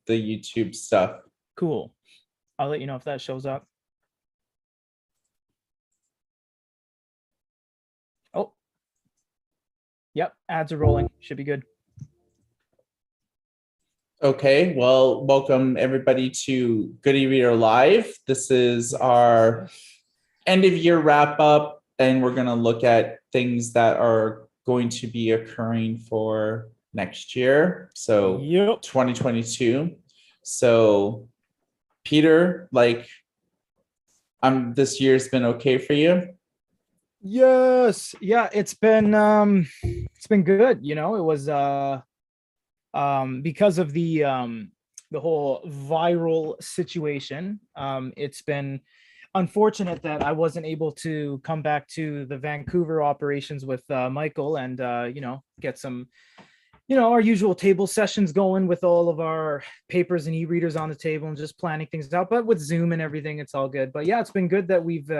the YouTube stuff. Cool. I'll let you know if that shows up. Oh, yep. Ads are rolling. Should be good. Okay, well, welcome everybody to Good E-Reader Live. This is our end of year wrap up, and we're going to look at things that are going to be occurring for next year. So 2022. So Peter, this year's been okay for you? Yes. Yeah, it's been good. You know, it was because of the whole viral situation. It's been unfortunate that I wasn't able to come back to the Vancouver operations with Michael and get some our usual table sessions going with all of our papers and e-readers on the table and just planning things out. But with Zoom and everything, it's all good. But yeah, it's been good that we've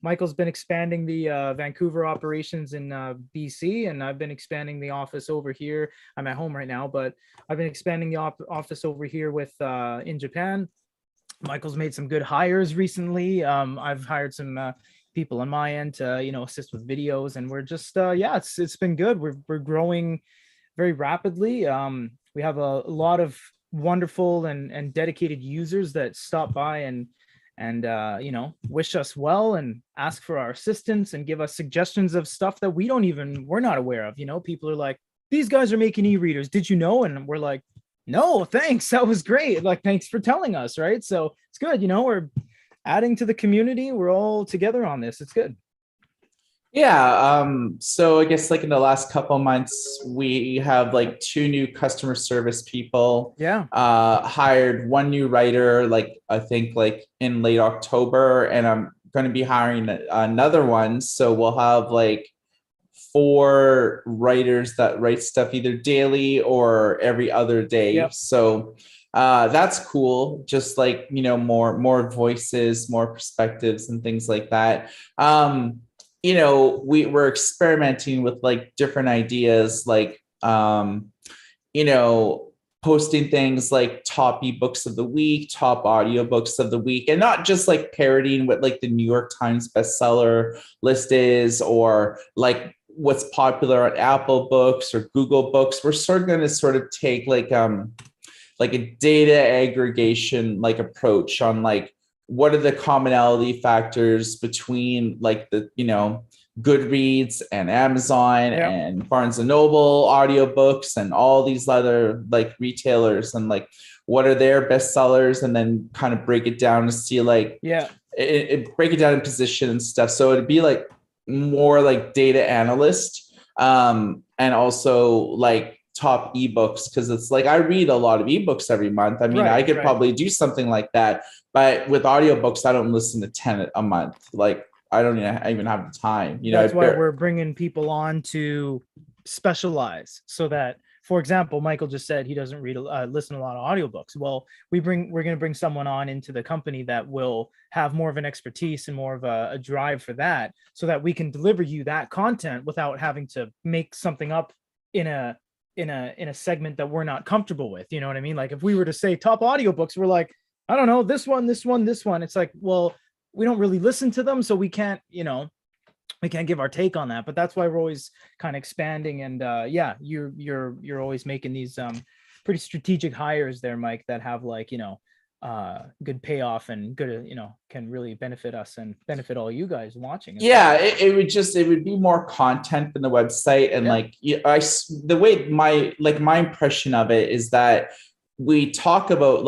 Michael's been expanding the Vancouver operations in BC, and I've been expanding the office over here. I'm at home right now, but I've been expanding the office over here with in Japan. Michael's made some good hires recently. I've hired some people on my end to assist with videos, and we're just it's been good. We're growing very rapidly. We have a lot of wonderful and dedicated users that stop by and wish us well and ask for our assistance and give us suggestions of stuff that we're not aware of. People are like, these guys are making e-readers. Did you know? And we're like, no, thanks. That was great. Thanks for telling us. Right. So it's good. We're adding to the community. We're all together on this. It's good. Yeah, so I guess in the last couple of months, we have 2 new customer service people. Yeah. Hired 1 new writer, I think in late October, and I'm going to be hiring another one. So we'll have 4 writers that write stuff either daily or every other day. Yep. So that's cool. Just more voices, more perspectives and things like that. We're experimenting with different ideas, posting things like top ebooks of the week, top audiobooks of the week, and not just parodying what the New York Times bestseller list is, or what's popular on Apple Books or Google Books. We're going to take a data aggregation approach on what are the commonality factors between the Goodreads and Amazon and Barnes and Noble audiobooks and all these other retailers, and what are their bestsellers, and then kind of break it down to see break it down in position and stuff. So it'd be more data analyst, and also top ebooks, because it's I read a lot of ebooks every month. I mean, I could probably do something like that, but with audiobooks, I don't listen to 10 a month. I don't even have the time. That's why we're bringing people on to specialize, so that, for example, Michael just said he doesn't listen to a lot of audiobooks. Well, we're going to bring someone on into the company that will have more of an expertise and more of a drive for that, so that we can deliver you that content without having to make something up in a segment that we're not comfortable with. You know what I mean? If we were to say top audiobooks, we're like, I don't know, this one. It's well, we don't really listen to them, so we can't give our take on that. But that's why we're always kind of expanding. And you're always making these pretty strategic hires there, Mike, that have good payoff and good, can really benefit us and benefit all you guys watching. Yeah, it would be more content than the website. And the way my impression of it is that we talk about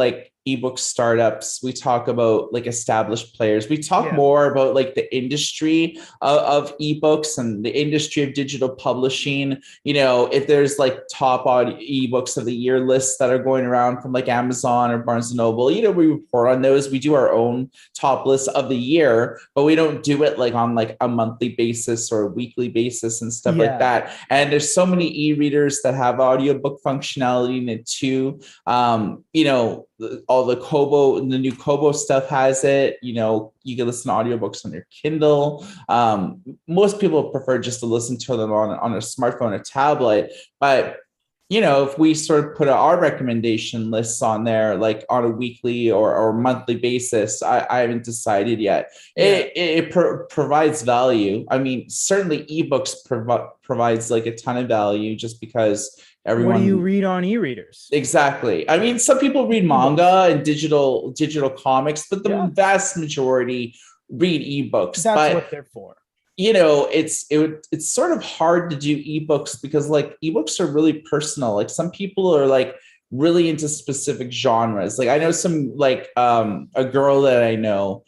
ebook startups, we talk about established players, we talk more about the industry of ebooks and the industry of digital publishing. If there's top ebooks of the year lists that are going around from Amazon or Barnes and Noble, we report on those. We do our own top list of the year, but we don't do it on a monthly basis or a weekly basis and stuff like that. And there's so many e-readers that have audiobook functionality in it too. All the new Kobo stuff has it. You can listen to audiobooks on your Kindle. Most people prefer just to listen to them on a smartphone or tablet, but if we sort of put our recommendation lists on there, like on a weekly or monthly basis, I haven't decided yet. Yeah. It provides value. I mean, certainly ebooks provides like a ton of value just because What do you everyone. read on e-readers? Exactly. I mean, some people read Ebooks. manga and digital comics, but the Yeah, vast majority read ebooks. that's But what they're for. it's sort of hard to do ebooks because like ebooks are really personal. Like some people are like really into specific genres. Like I know some like a girl that I know,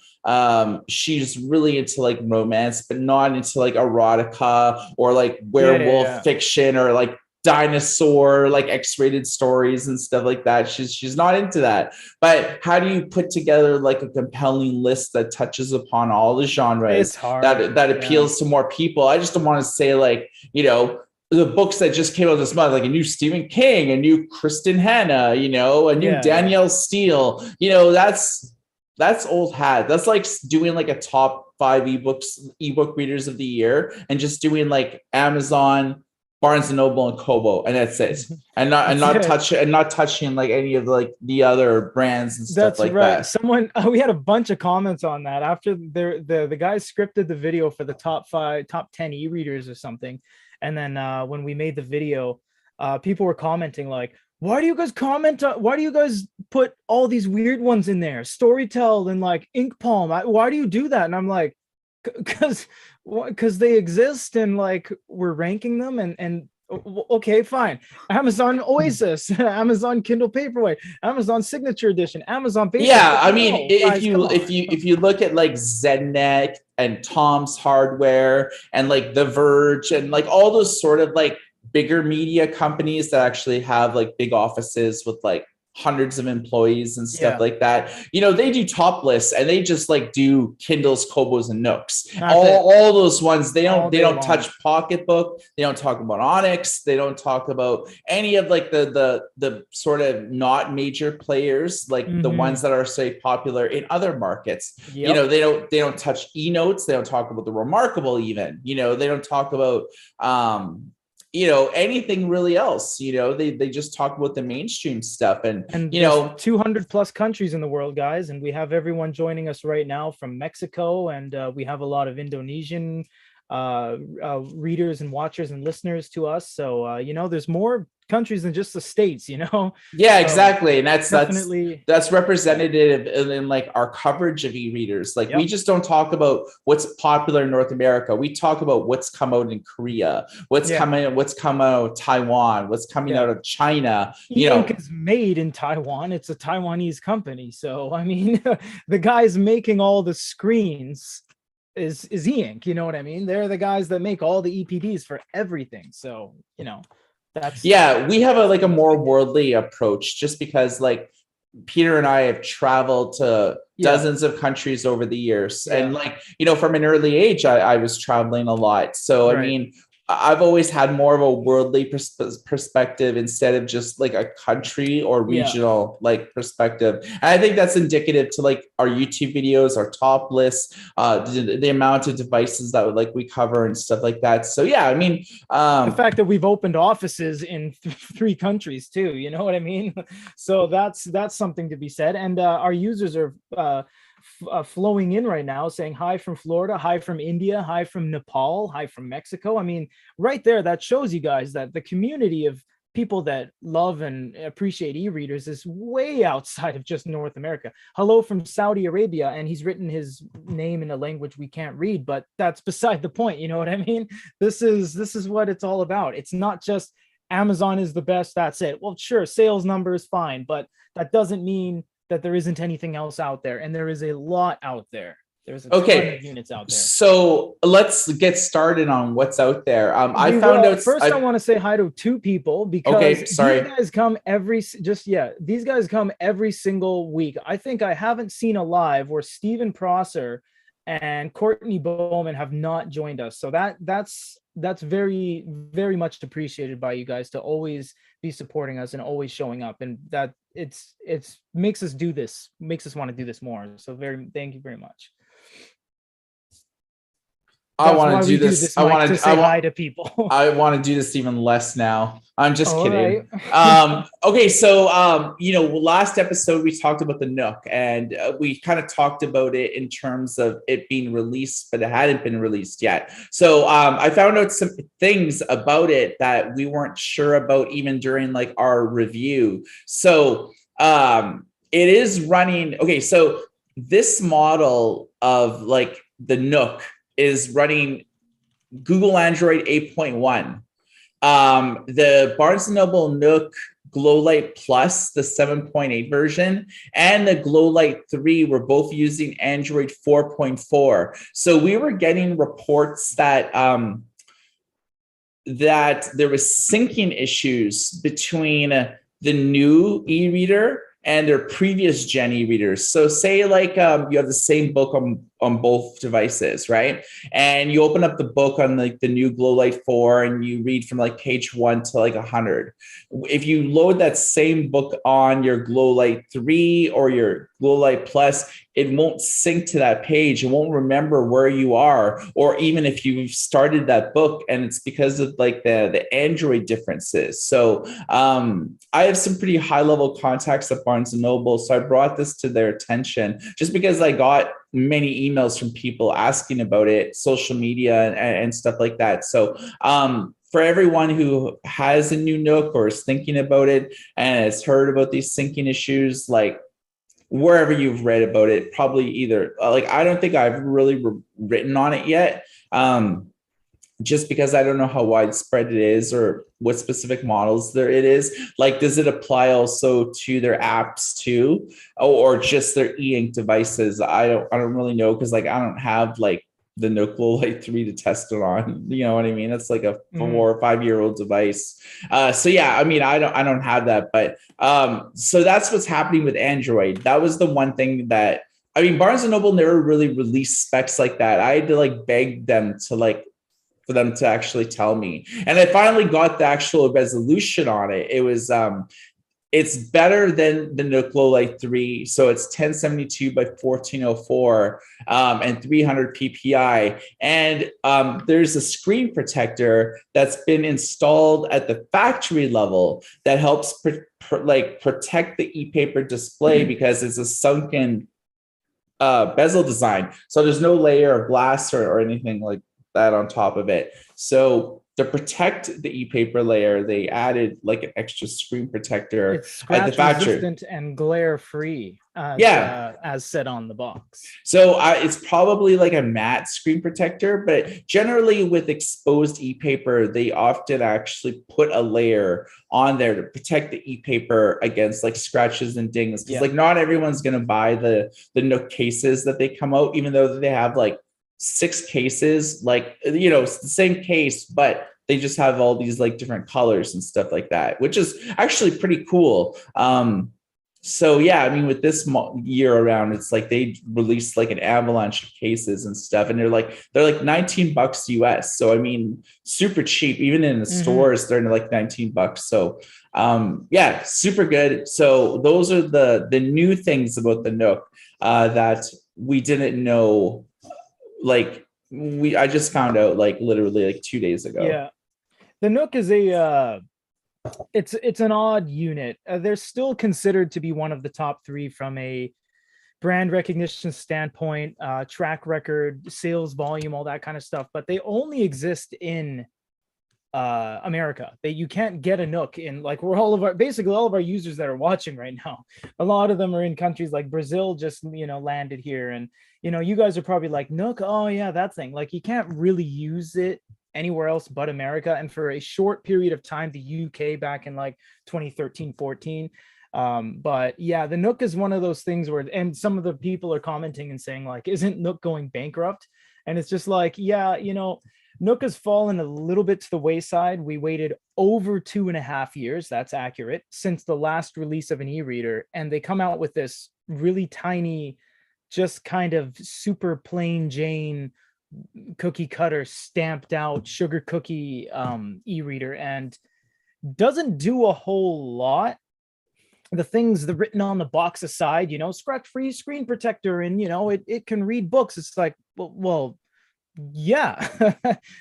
she's really into like romance but not into like erotica or like Yeah, yeah, werewolf yeah. fiction or like dinosaur like x-rated stories and stuff like that. She's not into that. But how do you put together like a compelling list that touches upon all the It's genres hard. that Yeah. appeals to more people? I just don't want to say like, the books that just came out this month, like a new Stephen King, a new Kristen Hanna, a new Yeah, yeah. Danielle Steele. That's old hat. That's like doing like a top 5 ebook readers of the year, and just doing like Amazon, Barnes and Noble, and Kobo, and that's it. And not and That's not it. touch and not touching like any of like the other brands and stuff That's like right. that. Someone we had a bunch of comments on that after the guys scripted the video for the top 10 e-readers or something. And then when we made the video, people were commenting like, why do you guys why do you guys put all these weird ones in there? Storytel and like Ink Palm. Why do you do that? And I'm like, because they exist and like we're ranking them and okay, fine. Amazon Oasis, Amazon Kindle Paperwhite, Amazon Signature Edition, Amazon Basics. Yeah, Like, I mean, no, if guys, come you if on. you if you look at like ZenNet and Tom's Hardware and like The Verge and like all those sort of like bigger media companies that actually have like big offices with like hundreds of employees and stuff Yeah, like that, they do top lists and they just like do Kindles, Kobos, and Nooks. that's it. All those ones, they All don't they day don't long. touch Pocketbook, they don't talk about Onyx, they don't talk about any of like the sort of not major players, like the Mm-hmm. ones that are say popular in other markets. Yep. They don't touch e-notes, they don't talk about the Remarkable even. They don't talk about anything really else. They just talk about the mainstream stuff. And And there's 200 plus countries in the world, guys, and we have everyone joining us right now from Mexico, and we have a lot of Indonesian readers and watchers and listeners to us. So there's more countries than just the states. yeah, So exactly. And that's definitely, that's representative in like our coverage of e-readers. Like we yep, just don't talk about what's popular in North America. We talk about what's come out in Korea, yeah, what's come out of Taiwan, what's coming yeah. out of China. E-ink is made in Taiwan. It's a Taiwanese company. So I mean, the guys making all the screens is e-ink. You know what I mean? They're the guys that make all the EPDs for everything. So that's Yeah, we have that's a that's a more big deal. worldly approach just because like Peter and I have traveled to Yeah, dozens of countries over the years. And yeah, like, from an early age, I was traveling a lot. So, I right. mean, I've always had more of a worldly perspective instead of just like a country or Yeah. regional like perspective. And I think that's indicative to like our YouTube videos, our top lists, the amount of devices that like we cover and stuff like that. So yeah, I mean, The fact that we've opened offices in 3 countries too, you know what I mean? So that's something to be said. And our users are flowing in right now saying hi from Florida, hi from India, hi from Nepal, hi from Mexico. I mean, right there, that shows you guys that the community of people that love and appreciate e-readers is way outside of just North America. Hello from Saudi Arabia, and he's written his name in a language we can't read, but that's beside the point. You know what I mean? This is what it's all about. It's not just Amazon is the best, that's it. Well, sure, sales number is fine, but that doesn't mean that there isn't anything else out there, and there is a lot out there. There's a ton okay. of units out there. So let's get started on what's out there. I We found will. out. First, I want to say hi to 2 people because Okay, these sorry. guys come these guys come every single week. I think I haven't seen a live where Stephen Prosser and Courtney Bowman have not joined us. So that's very, very much appreciated by you guys to always be supporting us and always showing up. And that it's makes us do this, makes us want to do this more. So thank you very much. I That's want why to do we do this. this, Mike, to say hi to people. I want to do this even less now. I'm just All right. kidding. Okay, so last episode we talked about the Nook, and we kind of talked about it in terms of it being released, but it hadn't been released yet. So I found out some things about it that we weren't sure about even during like our review. So it is running. Okay, so this model of like the Nook is running Google Android 8.1. The Barnes& and Noble Nook Glow Light Plus, the 7.8 version, and the Glow Light 3 were both using Android 4.4. So we were getting reports that that there was syncing issues between the new e-reader and their previous gen e-readers. So say like you have the same book on both devices, right? And you open up the book on like the new Glow Light 4 and you read from like page 1 to like 100. If you load that same book on your Glow Light 3 or your Glow Light Plus, it won't sync to that page. It won't remember where you are, or even if you've started that book, and it's because of like the Android differences. So I have some pretty high level contacts at Barnes and Noble, so I brought this to their attention just because I got many emails from people asking about it, social media and stuff like that. So for everyone who has a new Nook or is thinking about it and has heard about these syncing issues, like wherever you've read about it, probably either like I don't think I've really written on it yet, just because I don't know how widespread it is or what specific models there it is. Like, does it apply also to their apps too, or just their e-ink devices? I don't really know, because like I don't have like the Nook Glow Light 3 to test it on. You know what I mean? That's like a 4 or 5 year old device. So yeah, I mean, I don't have that, but so that's what's happening with Android. That was the one thing that, I mean, Barnes and Noble never really released specs like that. I had to like beg them to like for them to actually tell me. And I finally got the actual resolution on it. It was it's better than the Nook Glow Light 3. So it's 1072 by 1404 and 300 ppi. And there's a screen protector that's been installed at the factory level that helps protect the e-paper display because it's a sunken bezel design. So there's no layer of glass or anything like that on top of it. So to protect the e-paper layer, they added like an extra screen protector It's at the scratch factory. resistant and glare free, as said on the box. So it's probably like a matte screen protector, but generally with exposed e-paper, they often actually put a layer on there to protect the e-paper against like scratches and dings. Because like not everyone's gonna buy the Nook cases that they come out, even though they have like 6 cases, like, you know, it's the same case, but they just have all these like different colors and stuff like that, which is actually pretty cool. So yeah, I mean, with this year around, it's like they released like an avalanche of cases and stuff, and they're like $19 US. So I mean, super cheap. Even in the stores, they're like $19. So yeah, super good. So those are the new things about the Nook that we didn't know. Like I just found out like literally like 2 days ago. Yeah, the Nook is it's an odd unit. They're still considered to be one of the top 3 from a brand recognition standpoint, track record, sales volume, all that kind of stuff. But they only exist in America. You can't get a Nook in like basically all of our users that are watching right now. A lot of them are in countries like Brazil, just landed here, and you guys are probably like, Nook, oh yeah, that thing. Like you can't really use it anywhere else but America. And for a short period of time, the UK back in like 2013, 14. But yeah, the Nook is one of those things where, and some of the people are commenting and saying like, isn't Nook going bankrupt? And it's just like, yeah, Nook has fallen a little bit to the wayside. We waited over 2.5 years, that's accurate, since the last release of an e-reader. And they come out with this really tiny, just kind of super plain Jane cookie cutter stamped out sugar cookie e-reader, and doesn't do a whole lot. The things the written on the box aside, scratch free screen protector, and it can read books. It's like, well, Yeah,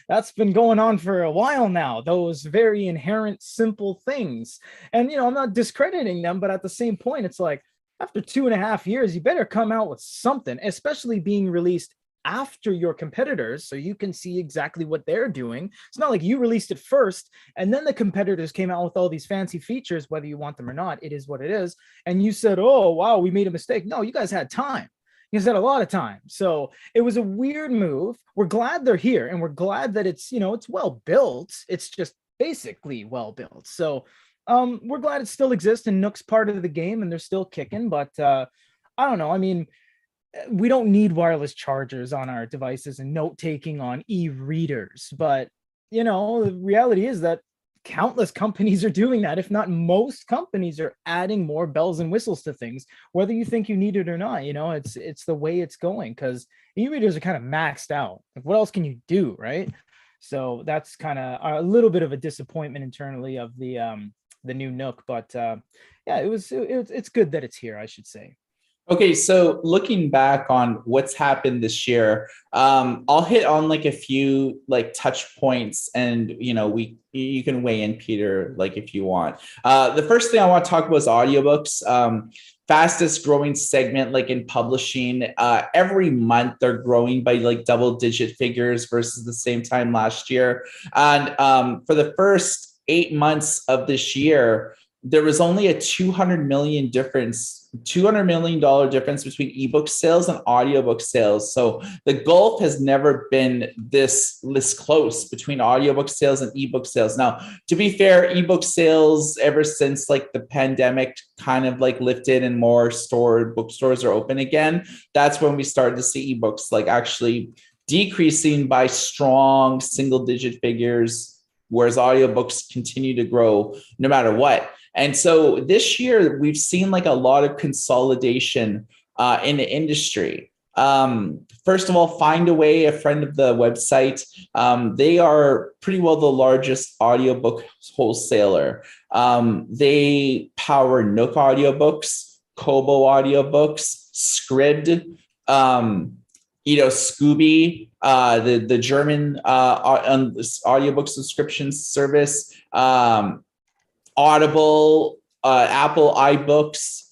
that's been going on for a while now. Those very inherent, simple things. And, I'm not discrediting them, but at the same point, it's like after 2.5 years, you better come out with something, especially being released after your competitors so you can see exactly what they're doing. It's not like you released it first and then the competitors came out with all these fancy features, whether you want them or not. It is what it is. And you said, oh, wow, we made a mistake. No, you guys had time. You guys had a lot of time. So it was a weird move. We're glad they're here and we're glad that it's well built. It's just basically well built. So we're glad it still exists and Nook's part of the game and they're still kicking. But I don't know. I mean, we don't need wireless chargers on our devices and note taking on e-readers. But the reality is that countless companies are doing that. If not most companies are adding more bells and whistles to things, whether you think you need it or not. It's the way it's going, because e-readers are kind of maxed out. Like, what else can you do, right? So that's kind of a little bit of a disappointment internally of the new Nook. But yeah, it's good that it's here, I should say. Okay, so looking back on what's happened this year, I'll hit on like a few like touch points, and you can weigh in, Peter, like if you want. The first thing I want to talk about is audiobooks. Fastest growing segment like in publishing. Every month they're growing by like double-digit figures versus the same time last year. And for the first 8 months of this year, there was only a $200 million difference between ebook sales and audiobook sales. So the gulf has never been this close between audiobook sales and ebook sales. Now, to be fair, ebook sales ever since like the pandemic kind of like lifted and more bookstores are open again, that's when we started to see ebooks like actually decreasing by strong single-digit figures, whereas audiobooks continue to grow no matter what. And so this year, we've seen like a lot of consolidation in the industry. First of all, Findaway, a friend of the website, they are pretty well the largest audiobook wholesaler. They power Nook audiobooks, Kobo audiobooks, Scribd, Scooby, the German audiobook subscription service, Audible, Apple iBooks,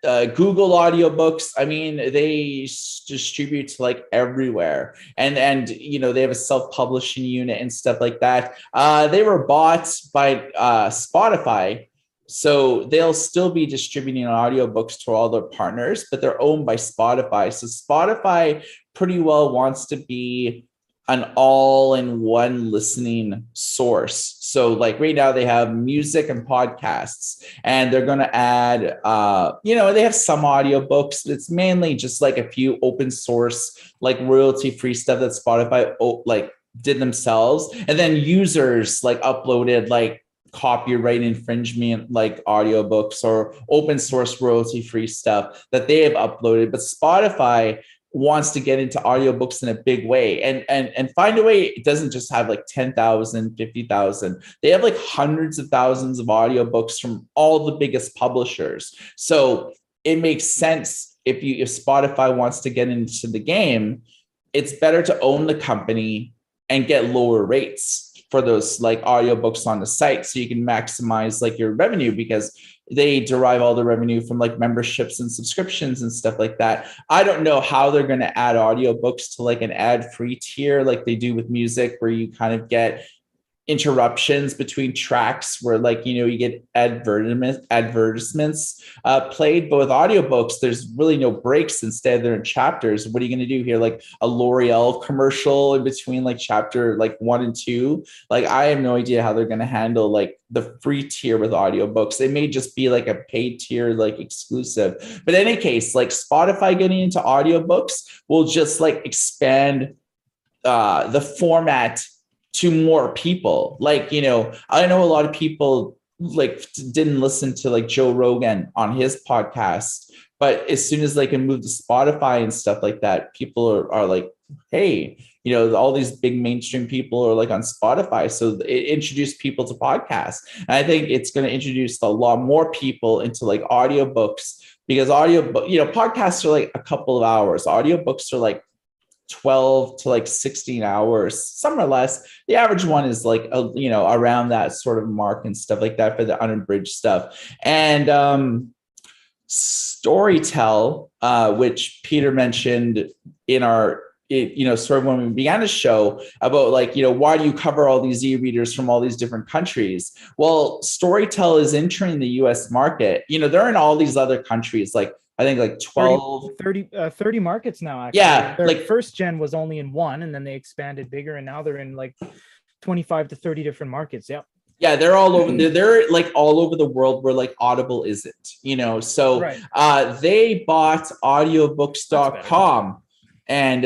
Google audiobooks. I mean, they distribute to like everywhere, and they have a self-publishing unit and stuff like that. They were bought by Spotify, so they'll still be distributing audiobooks to all their partners, but they're owned by Spotify. So Spotify pretty well wants to be an all-in-one listening source. So like right now they have music and podcasts, and they're going to add, they have some audiobooks. It's mainly just like a few open source, like royalty-free stuff that Spotify like did themselves. And then users like uploaded like copyright infringement like audiobooks or open source royalty-free stuff that they have uploaded. But Spotify wants to get into audiobooks in a big way, and Findaway, it doesn't just have like 10,000, 50,000. They have like hundreds of thousands of audiobooks from all the biggest publishers. So it makes sense if Spotify wants to get into the game, it's better to own the company and get lower rates for those like audiobooks on the site, so you can maximize like your revenue, because they derive all the revenue from like memberships and subscriptions and stuff like that. I don't know how they're going to add audiobooks to like an ad-free tier like they do with music, where you kind of get interruptions between tracks where like you get advertisements played. But with audiobooks, there's really no breaks. Instead, they're in chapters. What are you going to do here? Like a L'Oreal commercial in between like chapter like 1 and 2. Like I have no idea how they're going to handle like the free tier with audiobooks. It may just be like a paid tier, like exclusive. But in any case, like Spotify getting into audiobooks will just like expand the format to more people. Like, I know a lot of people like didn't listen to like Joe Rogan on his podcast, but as soon as they can move to Spotify and stuff like that, people are like, hey, all these big mainstream people are like on Spotify. So it introduced people to podcasts. And I think it's going to introduce a lot more people into like audiobooks, because podcasts are like a couple of hours. Audiobooks are like 12 to like 16 hours, some or less. The average one is like, around that sort of mark and stuff like that for the unabridged stuff. And Storytel, which Peter mentioned in our, sort of when we began the show about like, why do you cover all these e-readers from all these different countries? Well, Storytel is entering the US market. They're in all these other countries, like I think like 12, 30 markets now, actually. Yeah. Their Like first gen was only in one, and then they expanded bigger, and now they're in like 25 to 30 different markets. Yeah. Yeah, they're all over. They're like all over the world where like Audible isn't. So Right. they bought audiobooks.com, and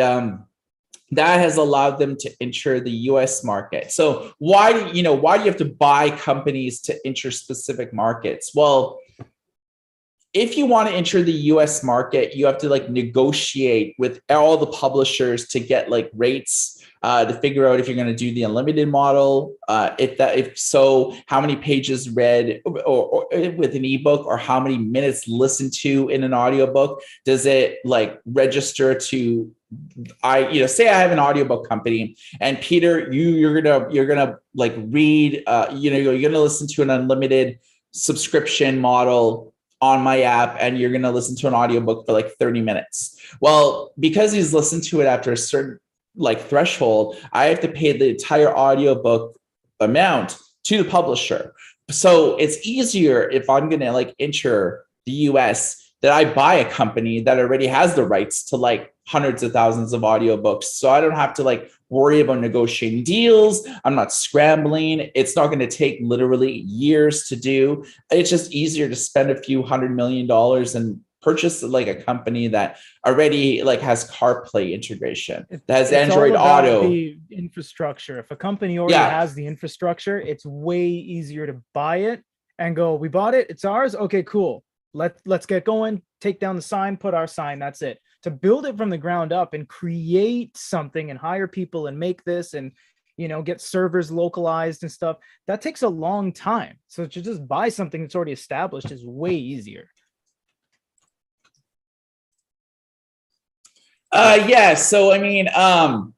that has allowed them to enter the US market. So why do you have to buy companies to enter specific markets? Well, if you want to enter the US market, you have to like negotiate with all the publishers to get like rates, to figure out if you're going to do the unlimited model, if so, how many pages read or with an ebook, or how many minutes listened to in an audiobook. Does it like register to, say I have an audiobook company, and Peter, you're gonna like read, you're gonna listen to an unlimited subscription model on my app, and you're going to listen to an audiobook for like 30 minutes. Well, because he's listened to it after a certain like threshold, I have to pay the entire audiobook amount to the publisher. So it's easier if I'm going to like enter the US that I buy a company that already has the rights to like hundreds of thousands of audiobooks. So I don't have to like worry about negotiating deals. I'm not scrambling. It's not going to take literally years to do. It's just easier to spend a few $100 million and purchase like a company that already like has CarPlay integration, that has Android Auto. The infrastructure. If a company already has the infrastructure, it's way easier to buy it and go, we bought it, it's ours. Okay, cool. Let's get going, take down the sign, put our sign, that's it. To build it from the ground up and create something and hire people and make this and get servers localized and stuff, that takes a long time. So to just buy something that's already established is way easier. So I mean, and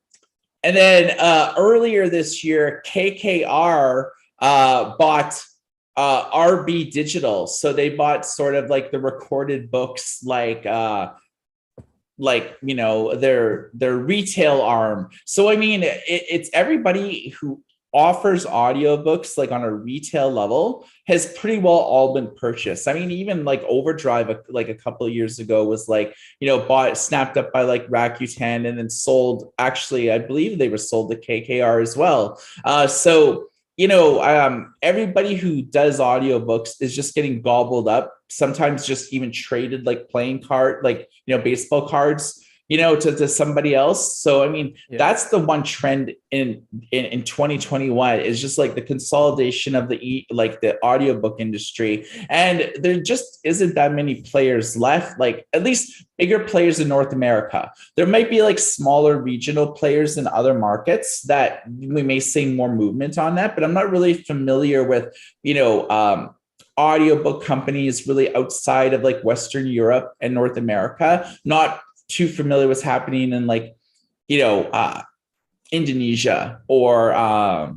then earlier this year, KKR bought RB Digital. So they bought sort of like the recorded books, like their retail arm. So I mean, it's everybody who offers audiobooks like on a retail level has pretty well all been purchased. I mean, even like Overdrive, like a couple of years ago, was like, snapped up by like Rakuten and then sold. Actually, I believe they were sold to KKR as well. Everybody who does audiobooks is just getting gobbled up, sometimes just even traded like playing card, like, baseball cards, to somebody else. So, I mean, that's the one trend in 2021 is just like the consolidation of the audiobook industry. And there just isn't that many players left, like at least bigger players in North America. There might be like smaller regional players in other markets that we may see more movement on that, but I'm not really familiar with, audiobook companies really outside of like Western Europe and North America. Not too familiar with what's happening in like, Indonesia or,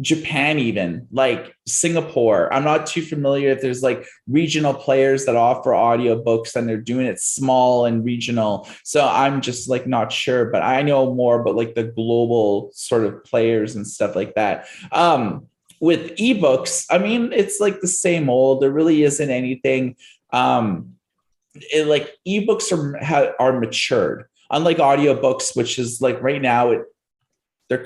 Japan, even like Singapore. I'm not too familiar if there's like regional players that offer audiobooks and they're doing it small and regional. So I'm just like not sure, but I know more about like the global sort of players and stuff like that. With ebooks, I mean, it's like the same old. There really isn't anything. Like ebooks are matured, unlike audiobooks, which is like right now they're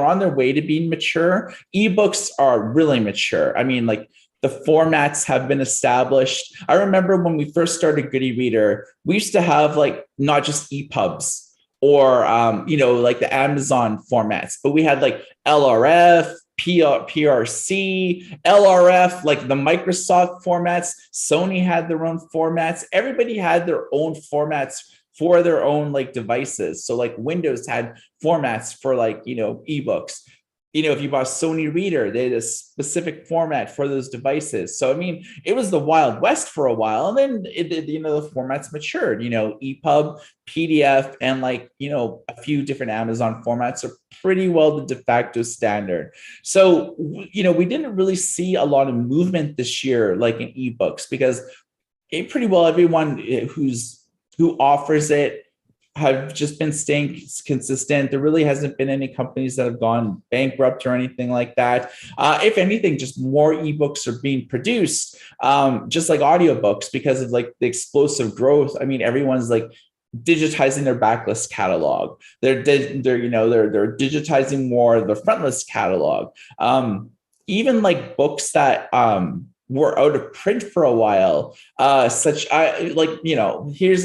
on their way to being mature. Ebooks are really mature. I mean, like the formats have been established. I remember when we first started Goody Reader, we used to have like not just EPUBs or like the Amazon formats, but we had like LRF, PRC, LRF, like the Microsoft formats. Sony had their own formats. Everybody had their own formats for their own like devices. So like Windows had formats for like, ebooks. if you bought a Sony reader, they had a specific format for those devices. So, I mean, it was the Wild West for a while. And then, the formats matured, EPUB, PDF, and a few different Amazon formats are pretty well the de facto standard. So, we didn't really see a lot of movement this year, like in ebooks, because pretty well everyone who offers it have just been staying consistent. There really hasn't been any companies that have gone bankrupt or anything like that. If anything, just more ebooks are being produced, just like audiobooks, because of like the explosive growth. I mean, everyone's like digitizing their backlist catalog. They're digitizing more of the frontlist catalog. Even like books that were out of print for a while. Here's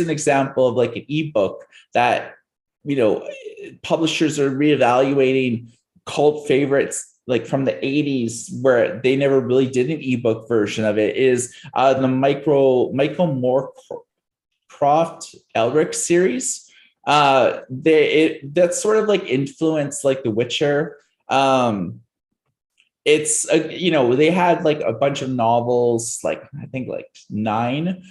an example of like an ebook that publishers are reevaluating cult favorites like from the 80s where they never really did an ebook version of it is the Michael Moorcroft Elric series. That's sort of like influenced like The Witcher. They had like a bunch of novels, like I think like 9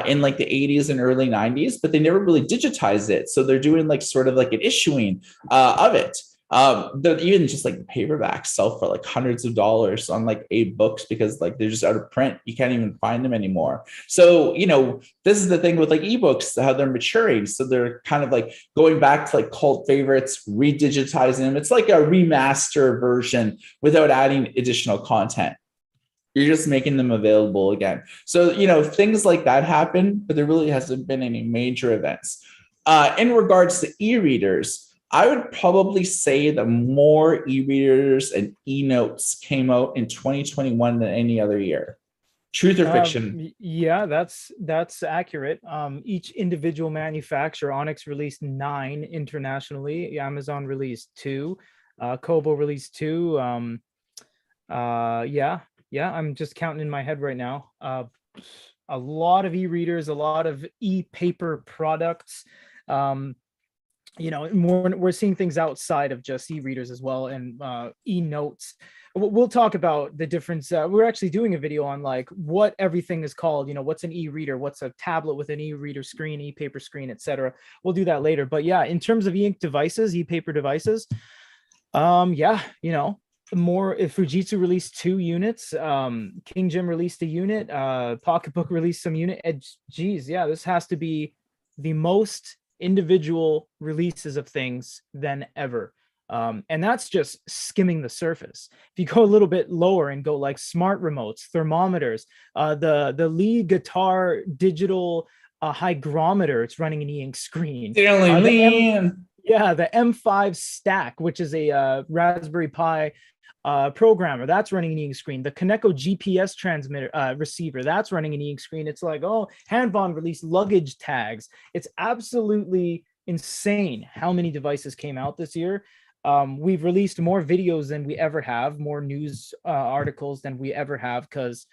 in like the 80s and early 90s, but they never really digitized it. So they're doing like sort of like an issuing of it. Even just like the paperbacks sell for like hundreds of dollars on like 8 books because like they're just out of print. You can't even find them anymore. So, this is the thing with like ebooks, how they're maturing. So they're kind of like going back to like cult favorites, redigitizing them. It's like a remaster version without adding additional content. You're just making them available again. So, things like that happen, but there really hasn't been any major events. In regards to e-readers, I would probably say that more e-readers and e-notes came out in 2021 than any other year. Truth or fiction? Yeah, that's accurate. Each individual manufacturer, Onyx released 9 internationally. Amazon released 2. Kobo released 2. Yeah, I'm just counting in my head right now. A lot of e-readers, a lot of e-paper products. We're seeing things outside of just e-readers as well, and e-notes. We'll talk about the difference. We're actually doing a video on like what everything is called. What's an e-reader, what's a tablet with an e-reader screen, e-paper screen, etc. We'll do that later. But yeah, in terms of e-ink devices, e-paper devices, more. If Fujitsu released 2 units, King Jim released a unit, Pocketbook released some unit. Geez, yeah, this has to be the most individual releases of things than ever. And that's just skimming the surface. If you go a little bit lower and go like smart remotes, thermometers, the Lee guitar digital hygrometer, it's running an e-ink screen. The M5 stack, which is a Raspberry Pi programmer, that's running an e-ink screen. The Kaneko GPS transmitter receiver, that's running an e-ink screen. It's like, oh, Hanbon released luggage tags. It's absolutely insane how many devices came out this year. We've released more videos than we ever have, more news articles than we ever have, because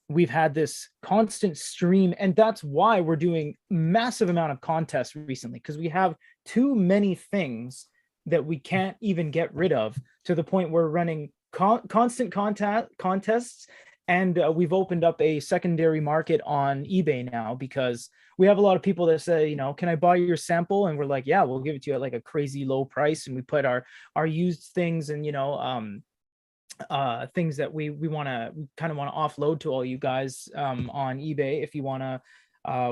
we've had this constant stream, and that's why we're doing massive amount of contests recently, because we have too many things that we can't even get rid of, to the point where we're running constant contests, and we've opened up a secondary market on eBay now, because we have a lot of people that say, can I buy your sample? And we're like, yeah, we'll give it to you at like a crazy low price, and we put our used things and things that we kind of want to offload to all you guys on eBay if you want to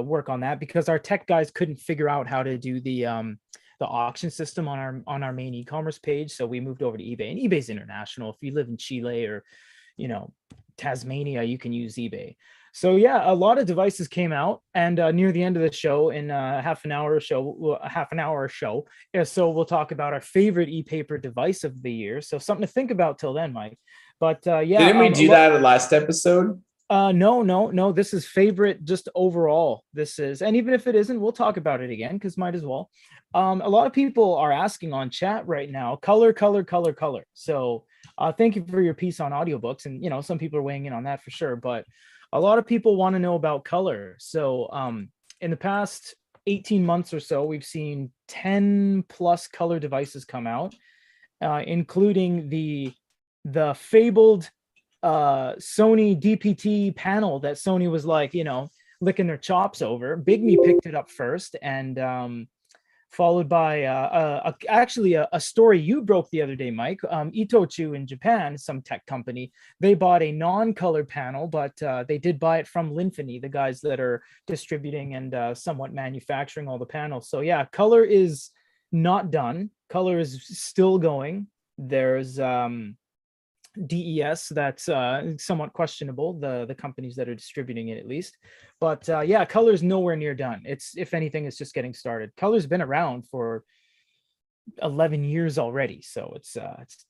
work on that, because our tech guys couldn't figure out how to do the auction system on our main e-commerce page. So we moved over to eBay, and eBay's international. If you live in Chile or, Tasmania, you can use eBay. So yeah, a lot of devices came out, and near the end of the show, in half an hour or so, so we'll talk about our favorite e-paper device of the year. So something to think about till then, Mike. But yeah, didn't we do that in last episode? No. This is favorite just overall. This is, and even if it isn't, we'll talk about it again, because might as well. A lot of people are asking on chat right now, color. So thank you for your piece on audiobooks, and some people are weighing in on that for sure. But a lot of people want to know about color. So in the past 18 months or so, we've seen 10 plus color devices come out. including the fabled Sony DPT panel that Sony was like, licking their chops over. Big Me picked it up first, and followed by actually a story you broke the other day, Mike. Itochu in Japan, some tech company, they bought a non-color panel, but they did buy it from Linfini, the guys that are distributing and somewhat manufacturing all the panels. So yeah, color is not done. Color is still going. There's DES that's somewhat questionable, the companies that are distributing it at least. But yeah, color's nowhere near done. It's, if anything, it's just getting started. Color's been around for 11 years already, so it's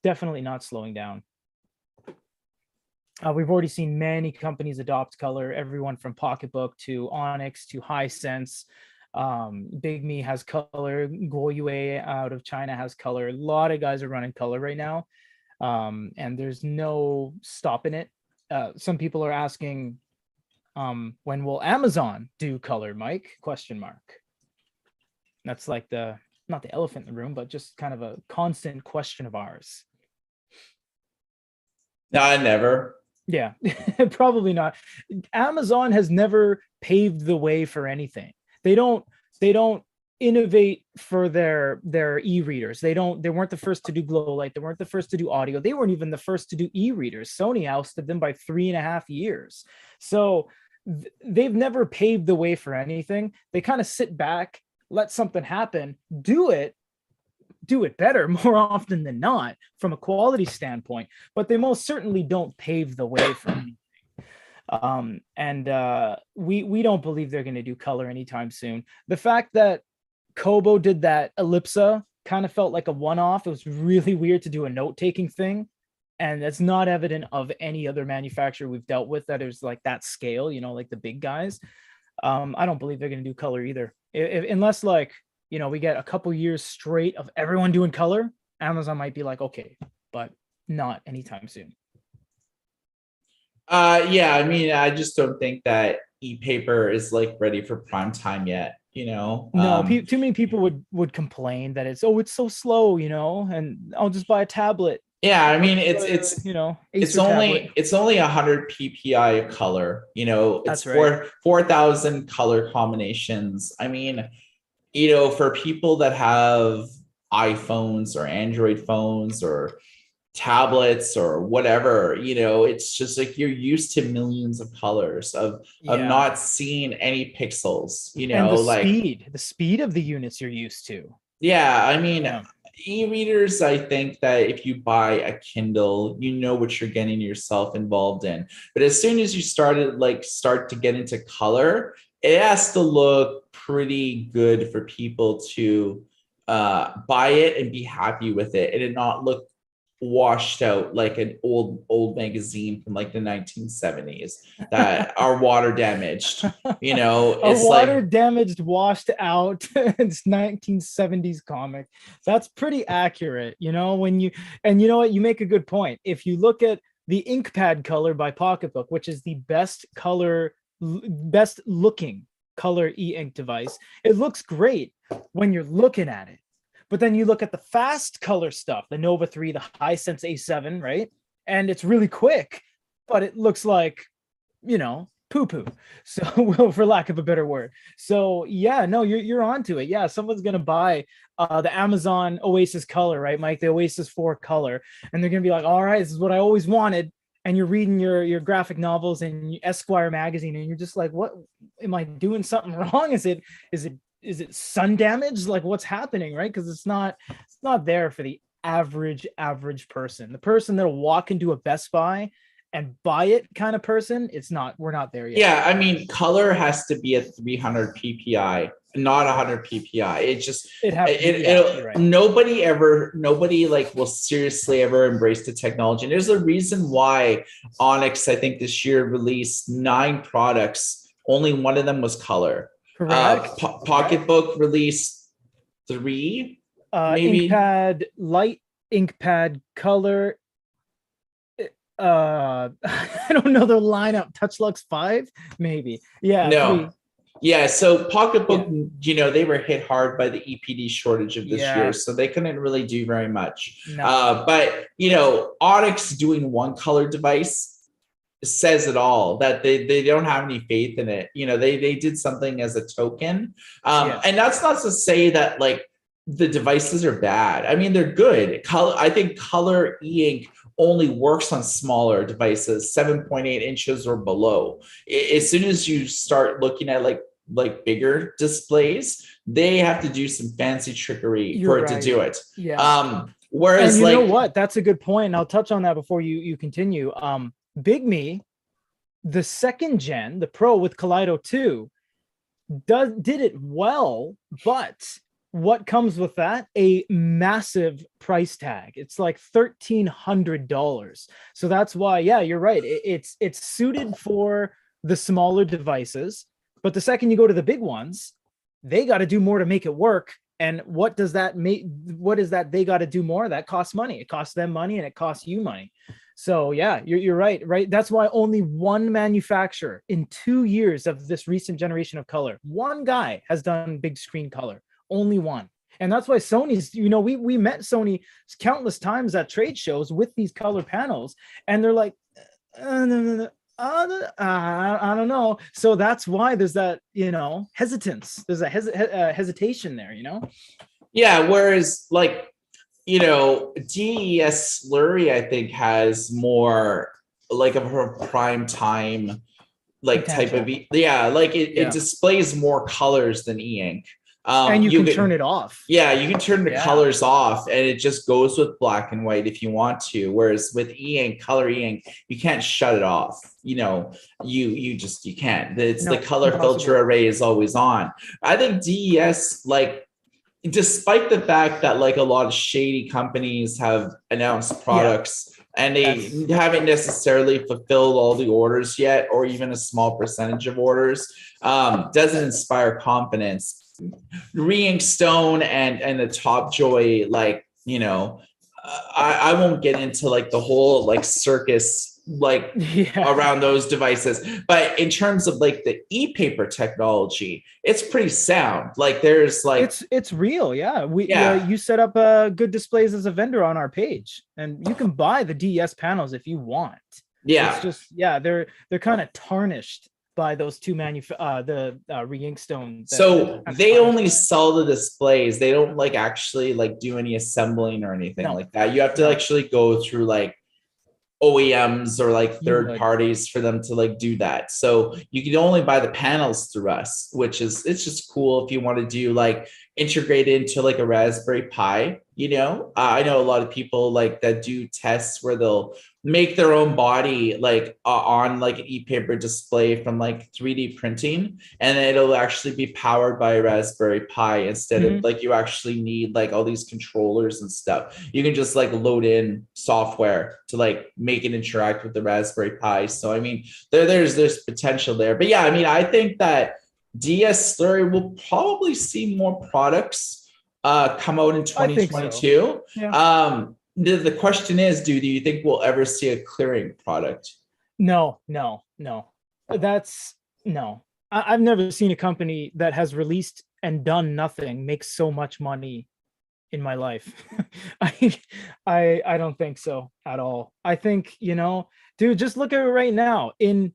definitely not slowing down. We've already seen many companies adopt color, everyone from Pocketbook to Onyx to Hisense. Big Me has color. Goyue out of China has color. A lot of guys are running color right now. And there's no stopping it. Some people are asking, when will Amazon do color, Mike? Question mark. That's like not the elephant in the room, but just kind of a constant question of ours. No, never. Yeah, probably not. Amazon has never paved the way for anything. They don't innovate for their e-readers. They weren't the first to do glow light. They weren't the first to do audio. They weren't even the first to do e-readers. Sony ousted them by 3.5 years. So they've never paved the way for anything. They kind of sit back, let something happen, do it better more often than not from a quality standpoint, but they most certainly don't pave the way for anything. We don't believe they're going to do color anytime soon. The fact that Kobo did that Ellipsa kind of felt like a one-off. It was really weird to do a note-taking thing, and that's not evident of any other manufacturer we've dealt with that is like that scale, like the big guys. I don't believe they're going to do color either, unless like, we get a couple years straight of everyone doing color. Amazon might be like, okay, but not anytime soon. Yeah, I mean, I just don't think that e-paper is like ready for prime time yet. No, too many people would complain that it's so slow, and I'll just buy a tablet. Yeah, I mean, Acer it's tablet. only 100 PPI of color. It's That's right. 4,000 color combinations. I mean, for people that have iPhones or Android phones or tablets or whatever, it's just like you're used to millions of colors of not seeing any pixels, and like the speed of the units you're used to. Yeah, I mean, e-readers, I think that if you buy a Kindle, you know what you're getting yourself involved in. But as soon as you start to get into color, it has to look pretty good for people to buy it and be happy with it, and it not look washed out like an old magazine from like the 1970s that are water damaged. It's water damaged, washed out. It's 1970s comic. That's pretty accurate. You know what, you make a good point. If you look at the InkPad color by Pocketbook, which is the best looking color e-ink device, it looks great when you're looking at it. But then you look at the fast color stuff, the Nova 3, the Hisense A7, right? And it's really quick, but it looks like, poo-poo. So, for lack of a better word. So yeah, no, you're onto it. Yeah, someone's gonna buy the Amazon Oasis color, right, Mike? The Oasis 4 color, and they're gonna be like, all right, this is what I always wanted. And you're reading your graphic novels and Esquire magazine, and you're just like, what am I doing something wrong? Is it sun damage? Like, what's happening, right? Because it's not there for the average person. The person that'll walk into a Best Buy and buy it kind of person, we're not there yet. Yeah, I mean, color has to be at 300 PPI, not 100 PPI. Nobody like will seriously ever embrace the technology. And there's a reason why Onyx, I think this year, released 9 products. Only one of them was color. Correct. Pocketbook released 3, maybe. InkPad light, InkPad color. I don't know the lineup. Touch Lux 5, maybe. Yeah. No. 3. Yeah, so Pocketbook, Yeah. they were hit hard by the EPD shortage of this year, Yeah. so they couldn't really do very much. No. But Onyx doing one color device says it all, that they don't have any faith in it. They did something as a token. Yeah. And that's not to say that like the devices are bad. I mean, they're good. I think color e-ink only works on smaller devices, 7.8 inches or below. As soon as you start looking at like bigger displays, they have to do some fancy trickery You're for it to right. do it. Yeah. And Whereas you know like what? That's a good point. And I'll touch on that before you continue. Big Me, the second gen, the Pro with Kaleido 2, did it well, but what comes with that? A massive price tag. It's like $1,300. So that's why, yeah, you're right. It's suited for the smaller devices, but the second you go to the big ones, they got to do more to make it work. And what does that make? What is that they got to do more? That costs money. It costs them money and it costs you money. So yeah, you're right, right? That's why only one manufacturer in 2 years of this recent generation of color, one guy has done big screen color, only one. And that's why Sony's, we met Sony countless times at trade shows with these color panels, and they're like, no, no, no, I don't know. So that's why there's that, hesitance. There's a hesitation there, yeah, whereas like DES Slurry, I think, has more like of her prime time like type potential. of yeah, like it Yeah. displays more colors than e-ink. And you can turn it off. Yeah, you can turn the Yeah. colors off and it just goes with black and white if you want to. Whereas with e-ink, color e-ink, you can't shut it off. You can't. It's No, the color impossible. filter array is always on. I think DES, like, despite the fact that like a lot of shady companies have announced products and they haven't necessarily fulfilled all the orders yet, or even a small percentage of orders, doesn't inspire confidence. Re-ink Stone and the Top Joy, like, I won't get into like the whole like circus like around those devices, but in terms of like the e-paper technology, it's pretty sound. Like there's like it's real. Yeah, you set up good displays as a vendor on our page, and you can buy the DES panels if you want. Yeah, it's just they're kind of tarnished by those two the re-ink Stone. So they only sell the displays. They don't like actually like do any assembling or anything like that. You have to actually go through like OEMs or like third parties for them to like do that. So you can only buy the panels through us, which is, it's just cool if you want to do like integrate into like a Raspberry Pi. I know a lot of people like that do tests where they'll make their own body like on like an e-paper display from like 3D printing, and it'll actually be powered by a Raspberry Pi instead of like you actually need like all these controllers and stuff. You can just like load in software to like make it interact with the Raspberry Pi. So I mean, there's potential there. But yeah, I mean, I think that DS Slurry will probably see more products come out in 2022. So. The question is, do you think we'll ever see a clearing product? No. That's no. I've never seen a company that has released and done nothing make so much money in my life. I don't think so at all. I think, dude, just look at it right now. In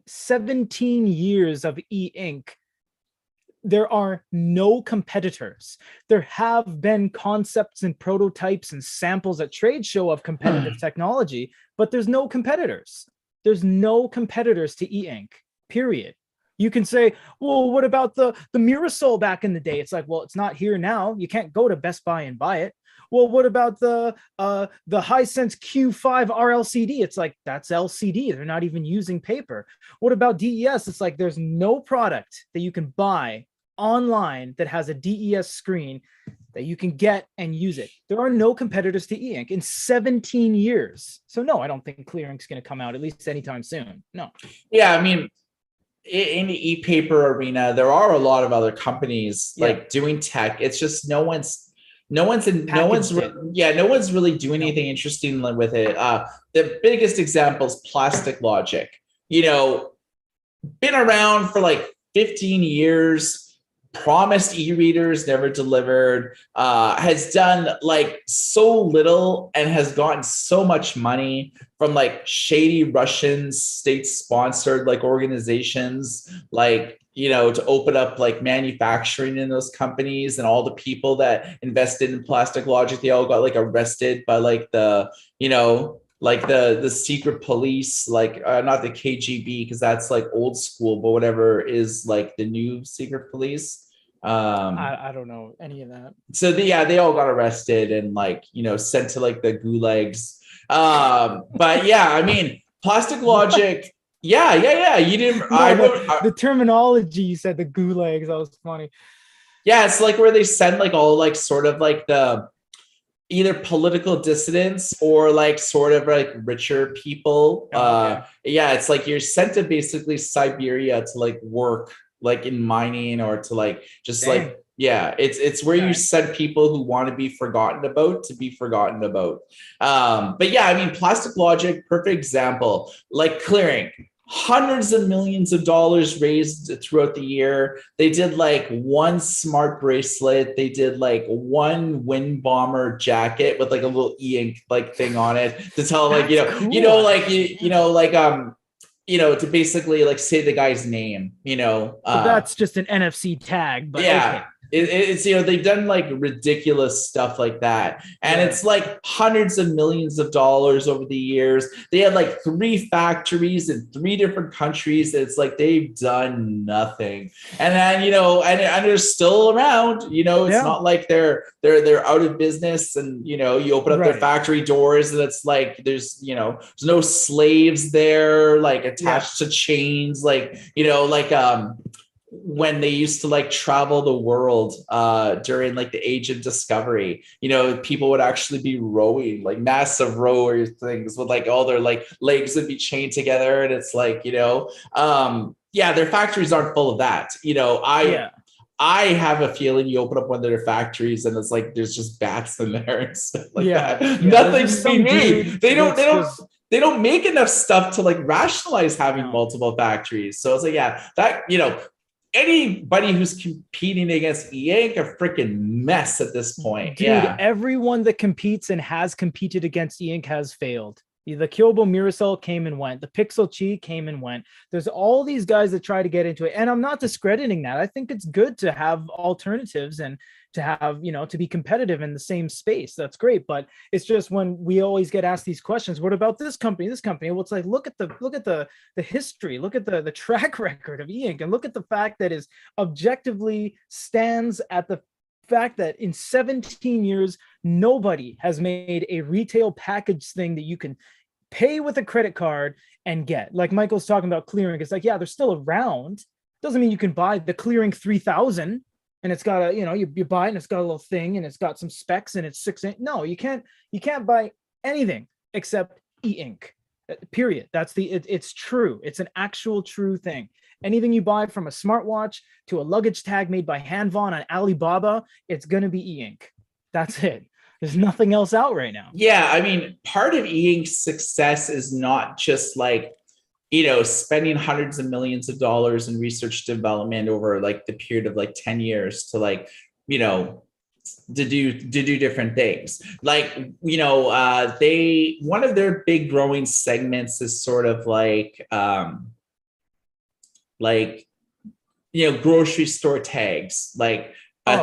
17 years of e-ink, there are no competitors. There have been concepts and prototypes and samples at trade show of competitive technology, but there's no competitors. There's no competitors to e-ink, period. You can say, well, what about the Mirasol back in the day? It's like, well, it's not here now. You can't go to Best Buy and buy it. Well, what about the Hisense Q5 RLCD? It's like, that's LCD. They're not even using paper. What about DES? It's like, there's no product that you can buy online that has a DES screen that you can get and use it. There are no competitors to e-ink in 17 years. So no, I don't think Clearink's going to come out at least anytime soon. No. Yeah, I mean, in the e-paper arena, there are a lot of other companies like doing tech. It's just no one's really doing anything interesting with it. The biggest example is Plastic Logic. Been around for like 15 years, promised e-readers, never delivered, has done like so little and has gotten so much money from like shady Russian state-sponsored like organizations, like, you know, to open up like manufacturing in those companies, and all the people that invested in Plastic Logic, they all got like arrested by like the, you know, like the secret police, like not the KGB, because that's like old school, but whatever is like the new secret police. I don't know any of that. So they all got arrested and like, you know, sent to like the gulags. But yeah, I mean, Plastic Logic. Yeah. You didn't. No, I wrote. the terminology you said, the gulags, that was funny. Yeah, it's like where they send like all like sort of like the either political dissidents or like sort of like richer people. Okay. Yeah, it's like you're sent to basically Siberia to like work like in mining, or to like just Dang. like, yeah, it's where you Okay. send people who want to be forgotten about to be forgotten about. But yeah, I mean, Plastic Logic, perfect example, like clearing hundreds of millions of dollars raised throughout the year. They did like one smart bracelet. They did like one wind bomber jacket with like a little e-ink like thing on it to tell like, That's cool, like actually. you know, like you know, to basically like say the guy's name, you know. Well, that's just an NFC tag, but Yeah. okay. It's, you know, they've done like ridiculous stuff like that, and Yeah. it's like hundreds of millions of dollars over the years. They had like 3 factories in 3 different countries. It's like they've done nothing, and then, you know, and they're still around. You know, it's Yeah. not like they're out of business, and you know, you open up their Right. factory doors and it's like there's, you know, there's no slaves there like attached to chains, like, you know, like when they used to like travel the world during like the age of discovery, you know, people would actually be rowing like massive rower things with like all their like legs would be chained together, and it's like, you know, yeah, their factories aren't full of that, you know. Yeah. I have a feeling you open up one of their factories and it's like there's just bats in there and stuff like Yeah. that. Yeah. There's Nothing's just being some made. dude They don't. that's They don't. just They don't make enough stuff to like rationalize having no. multiple factories. So it's like, yeah, that, you know, anybody who's competing against e-ink a freaking mess at this point. Dude, Yeah. everyone that competes and has competed against e-ink has failed. The Kyobo Miracell came and went. The Pixel Chi came and went. There's all these guys that try to get into it. And I'm not discrediting that. I think it's good to have alternatives and to have, you know, to be competitive in the same space. That's great. But it's just when we always get asked these questions, what about this company, this company? Well, it's like, look at the history, look at the track record of e-ink, and look at the fact that is objectively stands at the fact that in 17 years, nobody has made a retail package thing that you can pay with a credit card and get. Like Michael's talking about clearing. It's like, yeah, they're still around. Doesn't mean you can buy the clearing 3000 and it's got a, you know, you buy it and it's got a little thing and it's got some specs and it's 6 inch. No, you can't buy anything except e-ink. Period. That's it's true. It's an actual true thing. Anything you buy, from a smartwatch to a luggage tag made by Hanvon on Alibaba, it's going to be e-ink. That's it. There's nothing else out right now. Yeah. I mean, part of e-ink's success is not just like, you know, spending hundreds of millions of dollars in research development over like the period of like 10 years to like, you know, to do different things. Like, you know, they, one of their big growing segments is sort of like, you know, grocery store tags, like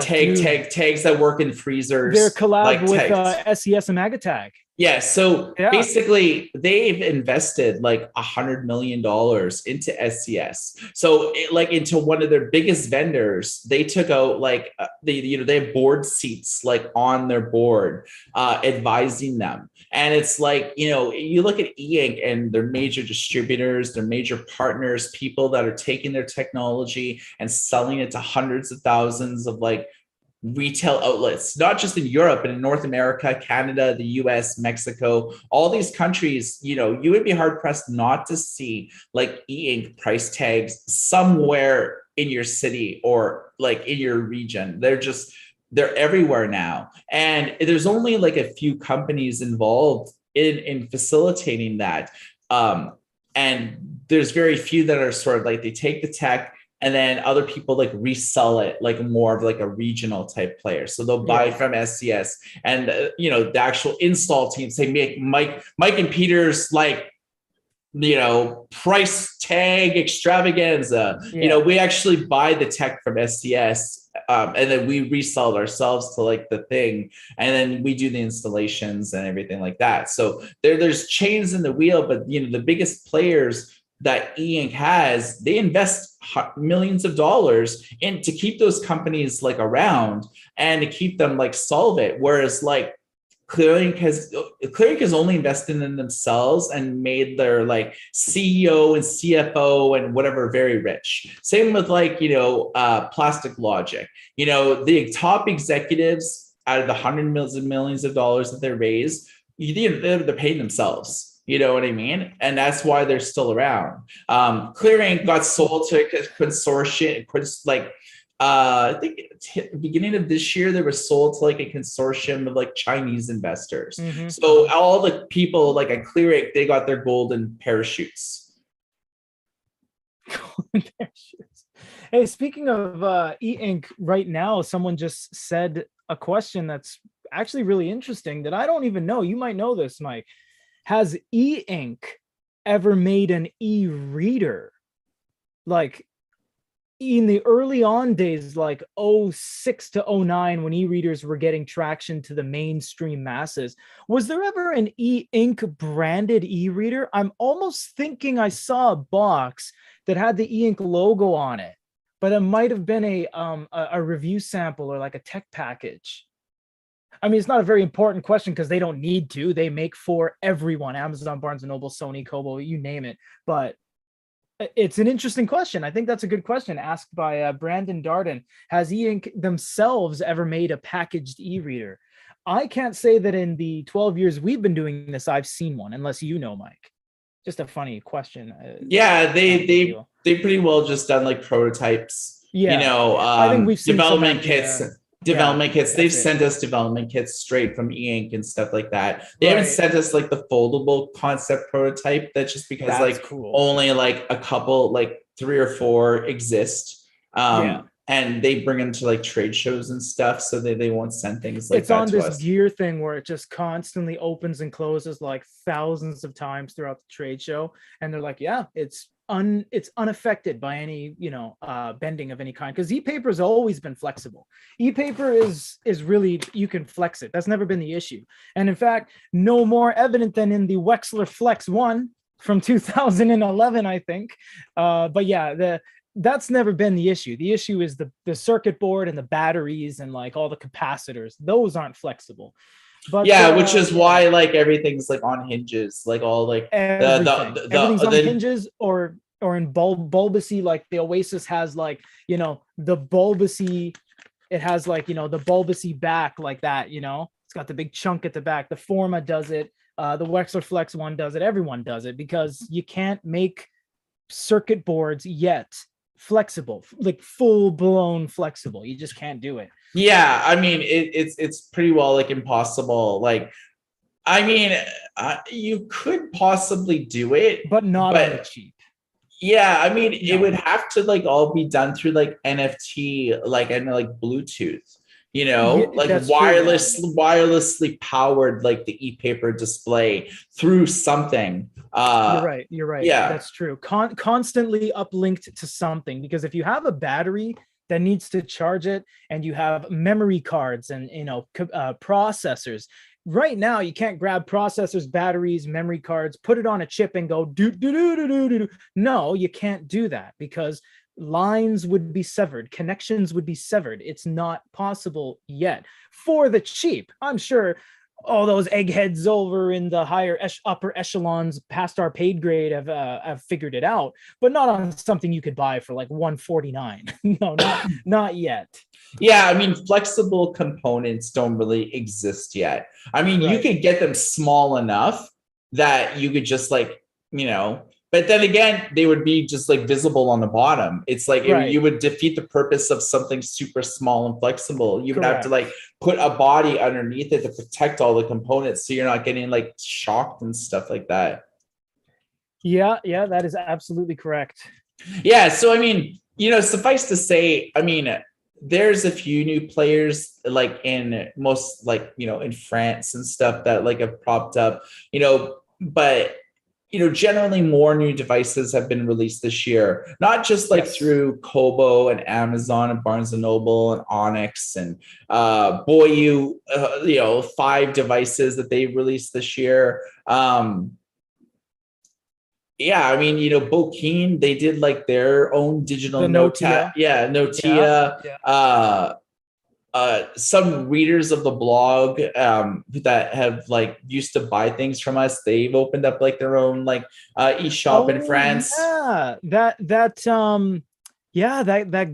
tags that work in freezers. Their collab like with tags. SES and Magatag. Yeah. So Yeah. basically, they've invested like $100 million into SCS. So like into one of their biggest vendors, they took out like they have board seats like on their board, advising them. And it's like, you know, you look at e-ink and their major distributors, their major partners, people that are taking their technology and selling it to hundreds of thousands of like retail outlets, not just in Europe, but in North America, Canada, the US, Mexico, all these countries. You know, you would be hard pressed not to see like e-ink price tags somewhere in your city or like in your region. They're everywhere now. And there's only like a few companies involved in facilitating that. And there's very few that are sort of like, they take the tech, and then other people like resell it like more of like a regional type player. So they'll buy from SCS, and the actual install team say Mike and Peter's like price tag extravaganza. We actually buy the tech from SCS, and then we resell it ourselves to like the thing, and then we do the installations and everything like that. So there's chains in the wheel, but the biggest players that e-ink has, they invest millions of dollars in to keep those companies like around and to keep them like solvent, whereas like Clearing has only invested in themselves and made their like CEO and CFO and whatever very rich. Same with like Plastic Logic. The top executives out of the hundreds of millions of dollars that they raise, they're paying themselves. You know what I mean? And that's why they're still around. Clearing got sold to a consortium, like I think at the beginning of this year, they were sold to like a consortium of like Chinese investors. So all the people like at Clearing, they got their golden parachutes. Hey, speaking of e-ink, right now, someone just said a question that's actually really interesting that I don't even know. You might know this, Mike. Has e-ink ever made an e-reader? Like in the early on days, like 06 to 09, when e-readers were getting traction to the mainstream masses, was there ever an e-ink branded e-reader? I'm almost thinking I saw a box that had the e-ink logo on it, but it might have been a review sample or like a tech package. I mean, it's not a very important question because they don't need to. They make for everyone: Amazon, Barnes & Noble, Sony, Kobo, you name it. But it's an interesting question. I think that's a good question asked by Brandon Darden. Has e-ink themselves ever made a packaged e-reader? I can't say that in the 12 years we've been doing this, I've seen one, unless you know, Mike. Just a funny question. Yeah, they pretty well just done like prototypes. Yeah, I think we've seen development kits. They've sent us development kits straight from e-ink and stuff like that. They haven't sent us like the foldable concept prototype. That's just because that's like cool. Only like a couple, like 3 or 4 exist. And they bring them to like trade shows and stuff, so they won't send things like it's that on to this us. gear thing where it just constantly opens and closes like thousands of times throughout the trade show, and they're like, yeah, it's unaffected by any bending of any kind, because e-paper has always been flexible. E-paper is really, you can flex it. That's never been the issue. And in fact, no more evident than in the Wexler Flex 1 from 2011, I think. But yeah, that's never been the issue. The issue is the circuit board and the batteries and like all the capacitors. Those aren't flexible. But which is why like everything's like on hinges, like all like everything's on hinges or in bulbousy. Like the Oasis has like the bulbousy. It has like the bulbousy back like that. It's got the big chunk at the back. The Forma does it. The Wexler Flex 1 does it. Everyone does it because you can't make circuit boards yet flexible, like full blown flexible. You just can't do it. Yeah, I mean it's pretty well like impossible. Like, I mean, you could possibly do it, but not on the cheap. Yeah, I mean, it would have to like all be done through like NFT, like and like Bluetooth. Like wirelessly powered, like the e-paper display through something. You're right. Yeah, that's true. Constantly uplinked to something, because if you have a battery that needs to charge it and you have memory cards and processors, right now you can't grab processors, batteries, memory cards, put it on a chip and go do do do do do do. No, you can't do that because lines would be severed, connections would be severed. It's not possible yet for the cheap. I'm sure all those eggheads over in the upper echelons past our paid grade have figured it out, but not on something you could buy for like $149. No, not yet. Yeah, I mean, flexible components don't really exist yet. I mean, you could get them small enough that you could just like, but then again, they would be just like visible on the bottom. It's like you would defeat the purpose of something super small and flexible. You would have to like put a body underneath it to protect all the components, so you're not getting like shocked and stuff like that. Yeah, that is absolutely correct. Yeah, so I mean, Suffice to say, I mean, there's a few new players like in most like, in France and stuff that like have propped up, but generally more new devices have been released this year, not just like Yes. through Kobo and Amazon and Barnes and Noble and Onyx and Boyu, 5 devices that they released this year. Yeah, I mean, Bokeen, they did like their own digital The Notat. Notia. Yeah, Yeah. Notia. Yeah. Some readers of the blog that have like used to buy things from us, they've opened up like their own like e-shop in Oh France. yeah. That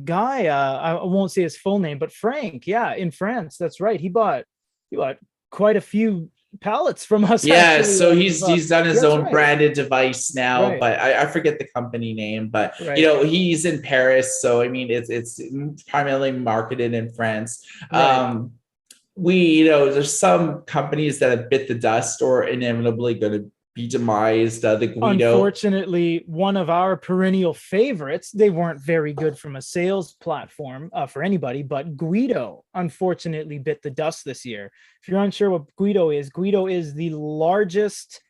guy, I won't say his full name, but Frank, yeah, in France. That's right. He bought quite a few pallets from us Yeah, actually. so he's done his That's own right. branded device now, Right. but I forget the company name. But Right. he's in Paris, so I mean it's primarily marketed in France. Right. There's some companies that have bit the dust or inevitably going to be demised. The Guido. Unfortunately, one of our perennial favorites, they weren't very good from a sales platform for anybody, but Guido unfortunately bit the dust this year. If you're unsure what Guido is the largest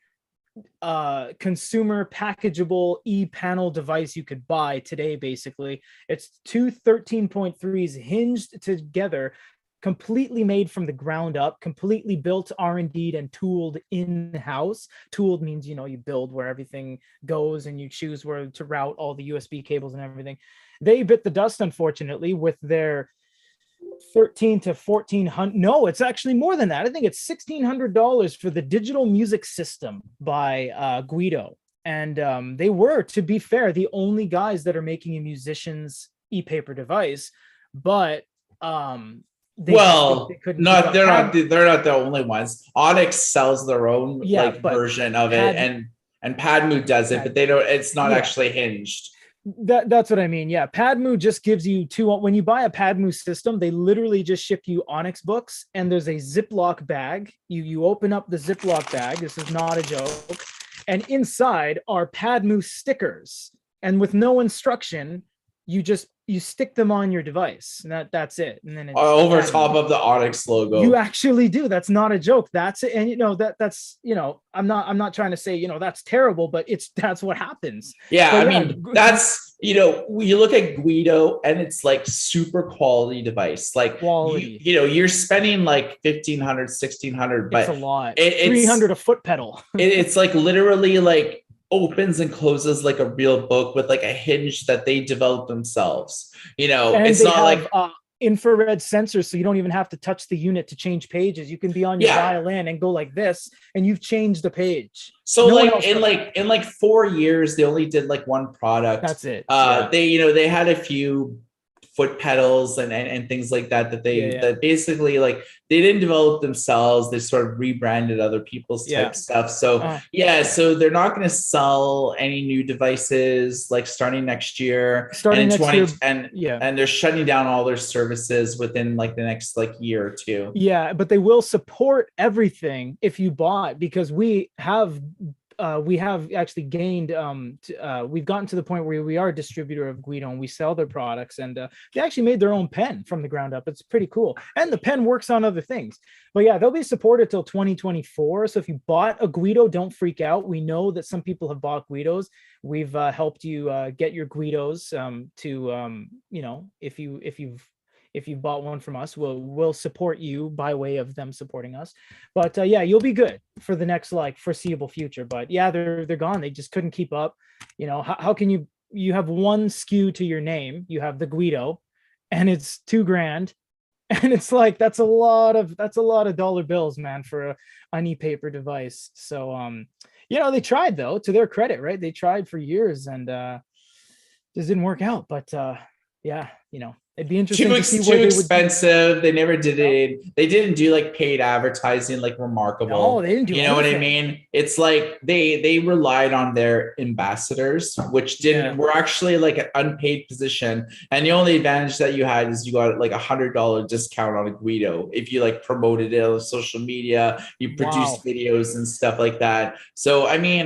consumer packageable e-panel device you could buy today. Basically, it's two 13.3s hinged together, completely made from the ground up, completely built, R&D'd and tooled in-house. Tooled means, you build where everything goes and you choose where to route all the USB cables and everything. They bit the dust, unfortunately, with their 13 to 1400. No, it's actually more than that. I think it's $1,600 for the digital music system by Guido. And they were, to be fair, the only guys that are making a musician's e-paper device, but they Well, couldn't keep not up. they're not the only ones. Onyx sells their own Yeah, like but version of it, Pad, and Padmu does it, but Pad they don't. It's not yeah, actually hinged. that's what I mean. Yeah, Padmu just gives you two. When you buy a Padmu system, they literally just ship you Onyx books, and there's a Ziploc bag. You open up the Ziploc bag. This is not a joke, and inside are Padmu stickers. And with no instruction, you stick them on your device. And that's it. And then it's Over top Padmu. of the Onyx You logo. actually do. That's not a joke. That's it. And that's I'm not trying to say, that's terrible, but that's what happens. Yeah, But I yeah, mean, that's, you look at Guido and it's like super quality device. Like quality. you're spending like 1,500, 1,600, It's a but lot. it's 300 a foot pedal. it's like literally like opens and closes like a real book with like a hinge that they developed themselves. And It's they not have like, infrared sensors, so you don't even have to touch the unit to change pages. You can be on your yeah. violin and go like this, and you've changed the page. So No one like else in does like that. in like 4 years, they only did like one product. That's it. Yeah. They had a few foot pedals and things like that Yeah. Yeah. that basically like they didn't develop themselves. They sort of rebranded other people's type Yeah. stuff. So Uh, yeah, so they're not going to sell any new devices like starting next year and Starting in next 20 year. Yeah. and they're shutting down all their services within like the next like year or two. Yeah, but they will support everything if you bought, because we have actually gained we've gotten to the point where we are a distributor of Guido and we sell their products, and they actually made their own pen from the ground up. It's pretty cool, and the pen works on other things. But yeah, they'll be supported till 2024. So if you bought a Guido, don't freak out. We know that some people have bought Guidos. We've helped you get your Guidos if you've bought one from us, we'll support you by way of them supporting us. But yeah, you'll be good for the next like foreseeable future. But yeah, they're gone. They just couldn't keep up. How can you have one SKU to your name? You have the Guido, and it's $2,000, and it's like that's a lot of dollar bills, man, for an e-paper device. So they tried, though, to their credit, right? They tried for years and just didn't work out. But yeah, It'd be interesting to see Too where they would. expensive. They never did Yep. it. They didn't do like paid advertising like No, Remarkable. they didn't do You know what I anything. mean? It's like they relied on their ambassadors, which Yeah. didn't were actually like an unpaid position. And the only advantage that you had is you got like $100 discount on a Guido if you like promoted it on social media, you produced Wow. videos and stuff like that. So I mean,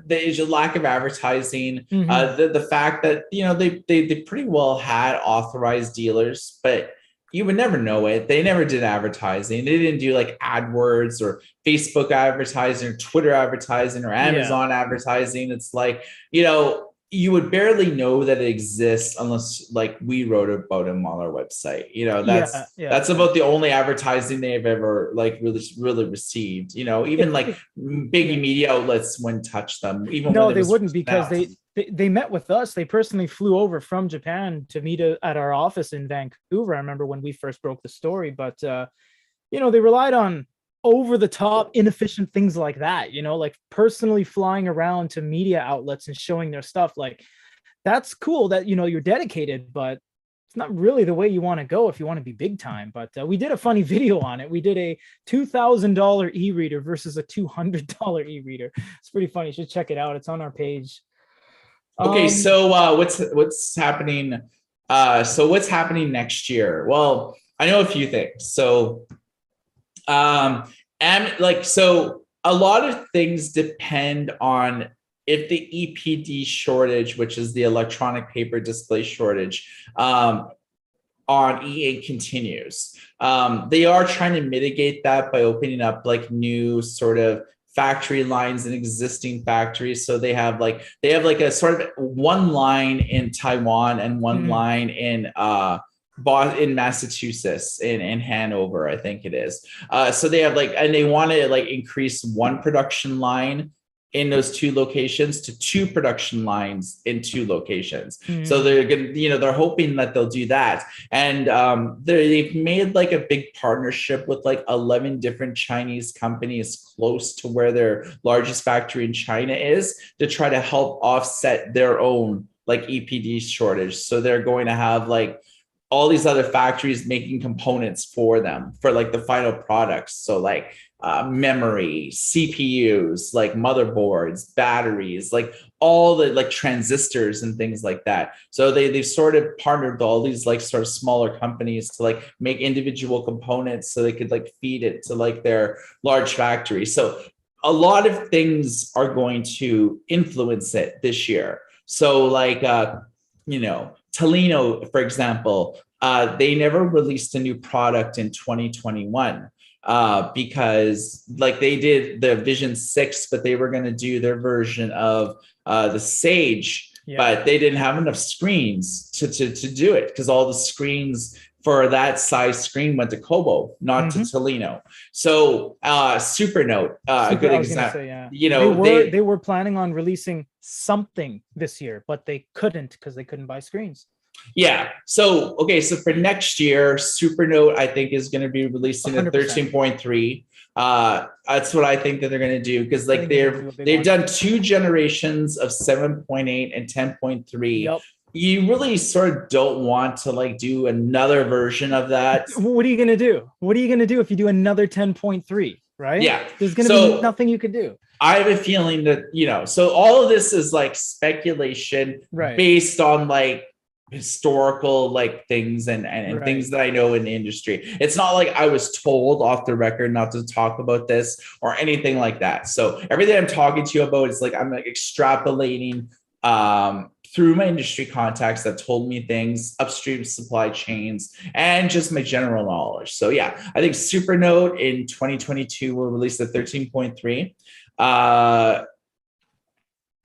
there's a lack of advertising. Hmm. The fact that they pretty well had authorized dealers, but you would never know it. They never did advertising. They didn't do like AdWords or Facebook advertising or Twitter advertising or Yeah. Amazon advertising. It's like, you would barely know that it exists unless like we wrote about them on our website. Yeah. Yeah. That's about the only advertising they've ever like really received. Even like If big yeah. media outlets wouldn't touch them, even when No, it they was wouldn't first because announced. they met with us. They personally flew over from Japan to meet at our office in Vancouver. I remember when we first broke the story, but they relied on over the top inefficient things like that, like personally flying around to media outlets and showing their stuff. Like that's cool that you're dedicated, but it's not really the way you want to go if you want to be big time. But we did a funny video on it. We did a $2,000 e-reader versus a $200 e-reader. It's pretty funny. You should check it out. It's on our page. Okay, Um, so what's happening? So what's happening next year? Well, I know a few things. So, and like so, a lot of things depend on if the EPD shortage, which is the electronic paper display shortage, on E8 continues. They are trying to mitigate that by opening up like new sort of factory lines in existing factories. So they have like a sort of one line in Taiwan and one mm, line in Massachusetts in Hanover, I think it is. So they have like, and they want to like increase one production line in those two locations to two production lines in two locations. So mm, they're going to, they're hoping that they'll do that. And they've made like a big partnership with like 11 different Chinese companies close to where their largest factory in China is to try to help offset their own like EPD shortage. So they're going to have like all these other factories making components for them for like the final products. So like memory, CPUs, like motherboards, batteries, like all the like transistors and things like that. So they've sort of partnered with all these like sort of smaller companies to like make individual components so they could like feed it to like their large factory. So a lot of things are going to influence it this year. So like Tolino, for example, they never released a new product in 2021 because like they did the Vision 6, but they were going to do their version of the Sage, yeah. but they didn't have enough screens to do it because all the screens for that size screen went to Kobo, not to Hmm. Tolino. So Supernote, a Super. good I was gonna example. say, yeah. You They know, were they they were planning on releasing something this year, but they couldn't because they couldn't buy screens. Yeah. So, okay. So for next year, Supernote, I think, is going to be releasing a 100%. 13.3. That's what I think that they're going to do because I like think they're gonna do a big they've one. done two generations of 7.8 and 10.3. Yep. You really sort of don't want to like do another version of that. What are you gonna do? What are you gonna do if you do another 10.3? Right? Yeah. There's gonna be So nothing you could do. I have a feeling that, so all of this is like speculation Right. based on like historical like things and Right. things that I know in the industry. It's not like I was told off the record not to talk about this or anything like that. So everything I'm talking to you about is like I'm like extrapolating through my industry contacts that told me things, upstream supply chains, and just my general knowledge. So yeah, I think Supernote in 2022 will release the 13.3. Uh,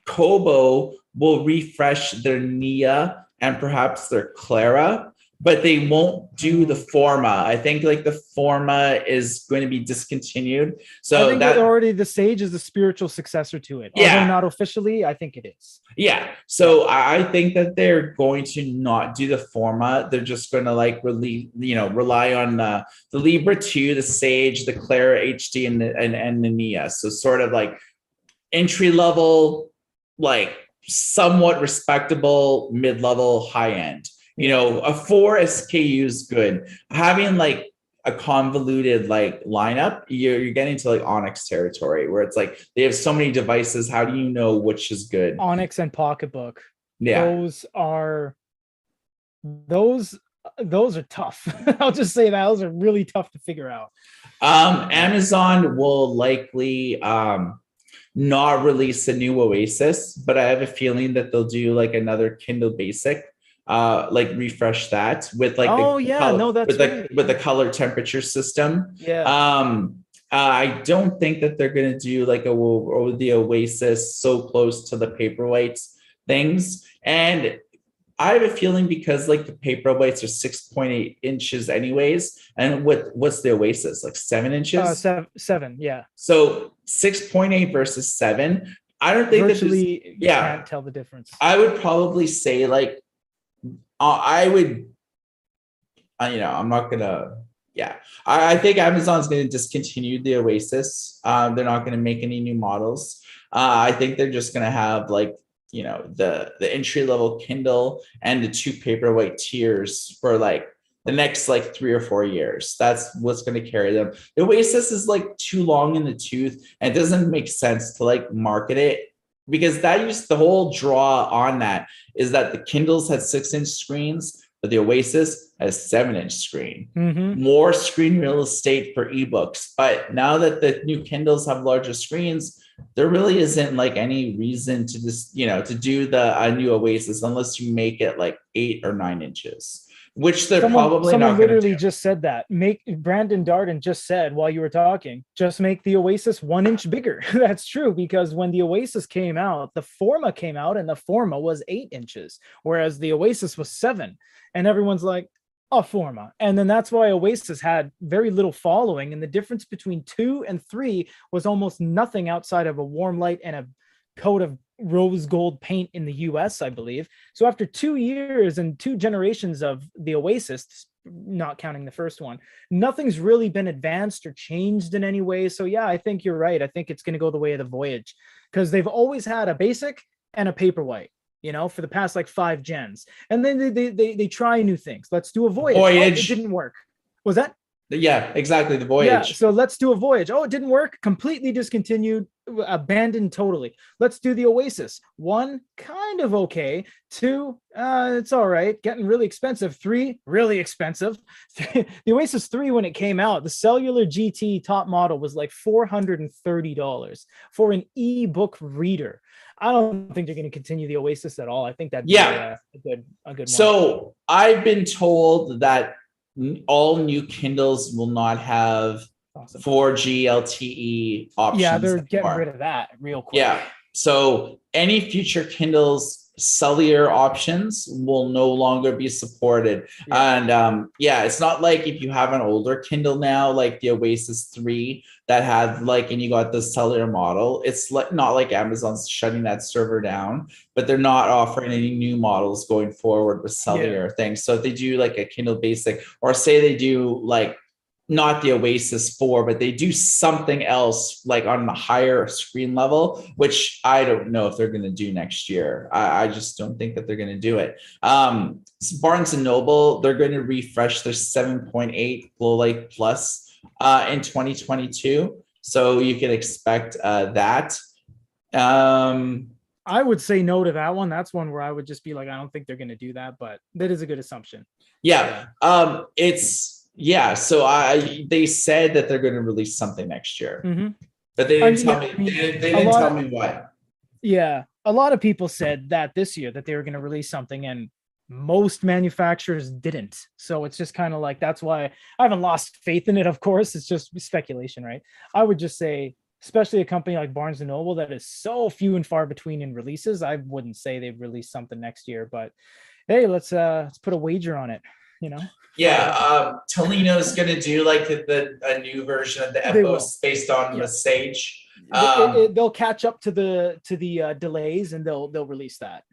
Kobo will refresh their Nia and perhaps their Clara, but they won't do the Forma. I think like the Forma is going to be discontinued. I So think that that, already the Sage is the spiritual successor to it. Although yeah, not officially, I think it is. yeah. Yeah. So I think that they're going to not do the Forma. They're just going to like really, rely on the Libra 2, the Sage, the Clara HD, and the Nia. So sort of like entry level, like somewhat respectable, mid level, high end. You know, a 4 SKU is good. Having like a convoluted like lineup, you're getting to like Onyx territory where it's like they have so many devices. How do you know which is good? Onyx and Pocketbook. Yeah. Those those are tough. I'll just say that those are really tough to figure out. Amazon will likely not release a new Oasis, but I have a feeling that they'll do like another Kindle Basic, like refresh that with like Oh yeah, no, that's right. with the color temperature system. Yeah. I don't think that they're gonna do like the Oasis so close to the Paperwhites things, and I have a feeling because like the Paperwhites are 6.8 inches anyways, and what's the Oasis like 7 inches? Seven, yeah. So 6.8 versus 7. I don't think Virtually, that you can't tell the difference. I would probably say like I would, I'm not gonna. Yeah, I think Amazon's going to discontinue the Oasis. They're not going to make any new models. I think they're just going to have like the entry level Kindle and the 2 Paperwhite tiers for like the next like 3 or 4 years. That's what's going to carry them. The Oasis is like too long in the tooth, and it doesn't make sense to like market it because the whole draw on that is that the Kindles had 6-inch screens, but the Oasis has 7-inch screen. Mm-hmm. More screen real estate for ebooks. But now that the new Kindles have larger screens, there really isn't like any reason to just, to do the new Oasis unless you make it like 8 or 9 inches, which they're probably not going to do. Someone literally just said that. Brandon Darden just said while you were talking, just make the Oasis 1 inch bigger. That's true, because when the Oasis came out, the Forma came out and the Forma was 8 inches, whereas the Oasis was 7. And everyone's like, a Forma. And then that's why Oasis had very little following. And the difference between 2 and 3 was almost nothing outside of a warm light and a coat of rose gold paint in the US, I believe. So after 2 years and 2 generations of the Oasis, not counting the first one, nothing's really been advanced or changed in any way. So yeah, I think you're right. I think it's going to go the way of the Voyage, because they've always had a basic and a Paperwhite, for the past like 5 gens. And then they try new things. Let's do a Voyage. Oh, it didn't work. Was that? Yeah, exactly. The Voyage. Yeah, so let's do a Voyage. Oh, it didn't work. Completely discontinued, abandoned totally. Let's do the Oasis. 1, kind of okay. 2, it's all right. Getting really expensive. 3, really expensive. The Oasis 3, when it came out, the cellular GT top model was like $430 for an ebook reader. I don't think they're going to continue the Oasis at all. I think that'd be a good one. So I've been told that all new Kindles will not have 4G LTE options. Yeah, they're getting rid of that real quick. Yeah. So any future Kindles cellular options will no longer be supported. Yeah. And it's not like if you have an older Kindle now, like the Oasis 3 that had like, and you got the cellular model, it's like not like Amazon's shutting that server down, but they're not offering any new models going forward with cellular things. So if they do like a Kindle Basic, or say they do like not the Oasis 4, but they do something else like on the higher screen level, which I don't know if they're going to do next year. I just don't think that they're going to do it. Barnes & Noble, they're going to refresh their 7.8 Glow Light Plus in 2022. So you can expect that. I would say no to that one. That's one where I would just be like, I don't think they're going to do that, but that is a good assumption. Yeah. So they said that they're going to release something next year, but they didn't tell me. They didn't tell me what. Yeah, a lot of people said that this year that they were going to release something, and most manufacturers didn't. So it's just kind of like, that's why I haven't lost faith in it. Of course, it's just speculation, right? I would just say, especially a company like Barnes & Noble that is so few and far between in releases, I wouldn't say they'd release something next year. But hey, let's put a wager on it. Yeah, Tolino's going to do like a new version of the Epos based on the Sage. They'll catch up to the delays, and they'll release that.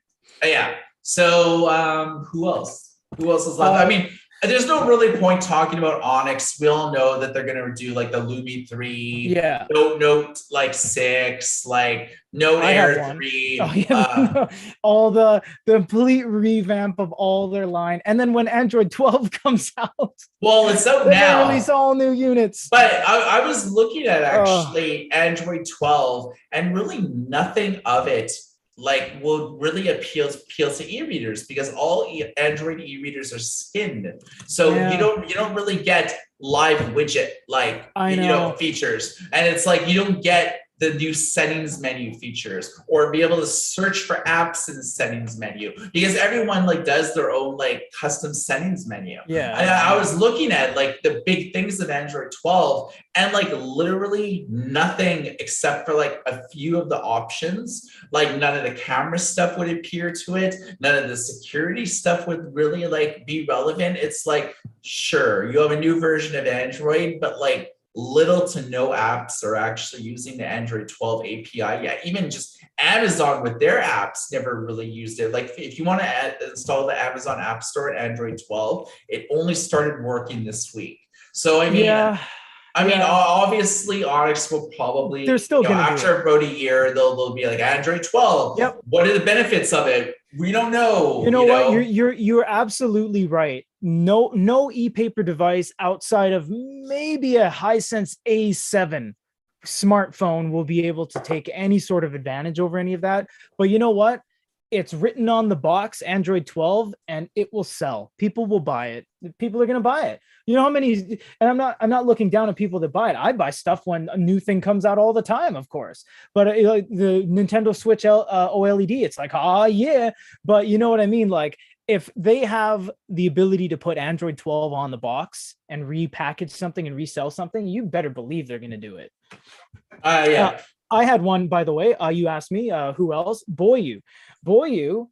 Yeah. So who else? Who else is left? I mean, there's no really point talking about Onyx. We all know that they're gonna do like the Lumi 3, Yeah, Note like 6, like Note I have Air one. Oh 3. yeah, all the complete revamp of all their line, and then when Android 12 comes out, Well, it's out they're gonna release now. all new units. But I was looking at Oh, actually Android 12, and really nothing of it like will really appeal to e-readers, because all Android e-readers are skinned. So yeah, you don't really get live widget like I know. features, and it's like you don't get the new settings menu features or be able to search for apps in the settings menu, because everyone like does their own like custom settings menu. Yeah, I yeah, was looking at like the big things of Android 12, and like literally nothing except for like a few of the options. Like none of the camera stuff would appear to it. None of the security stuff would really like be relevant. It's like, sure, you have a new version of Android, but like little to no apps are actually using the Android 12 API yet. Even just Amazon with their apps never really used it. Like if you want to install the Amazon App Store at Android 12, it only started working this week. So yeah, I mean, yeah. obviously Onyx will They're probably, still gonna do it. after about a year, they'll be like Android 12. Yep. What are the benefits of it? We don't You know, know what? You're absolutely right. No e-paper device outside of maybe a Hisense A7 smartphone will be able to take any sort of advantage over any of that. But you know what? It's written on the box, Android 12, and it will sell. People will buy it. People are going to buy it. You know how many? And I'm not looking down at people that buy it. I buy stuff when a new thing comes out all the time, of course. But the Nintendo Switch OLED, it's like, yeah. But you know what I mean? Like, if they have the ability to put Android 12 on the box and repackage something and resell something, you better believe they're going to do it. Uh, yeah. I had one, by the way. You asked me who else? Boyu. Boyu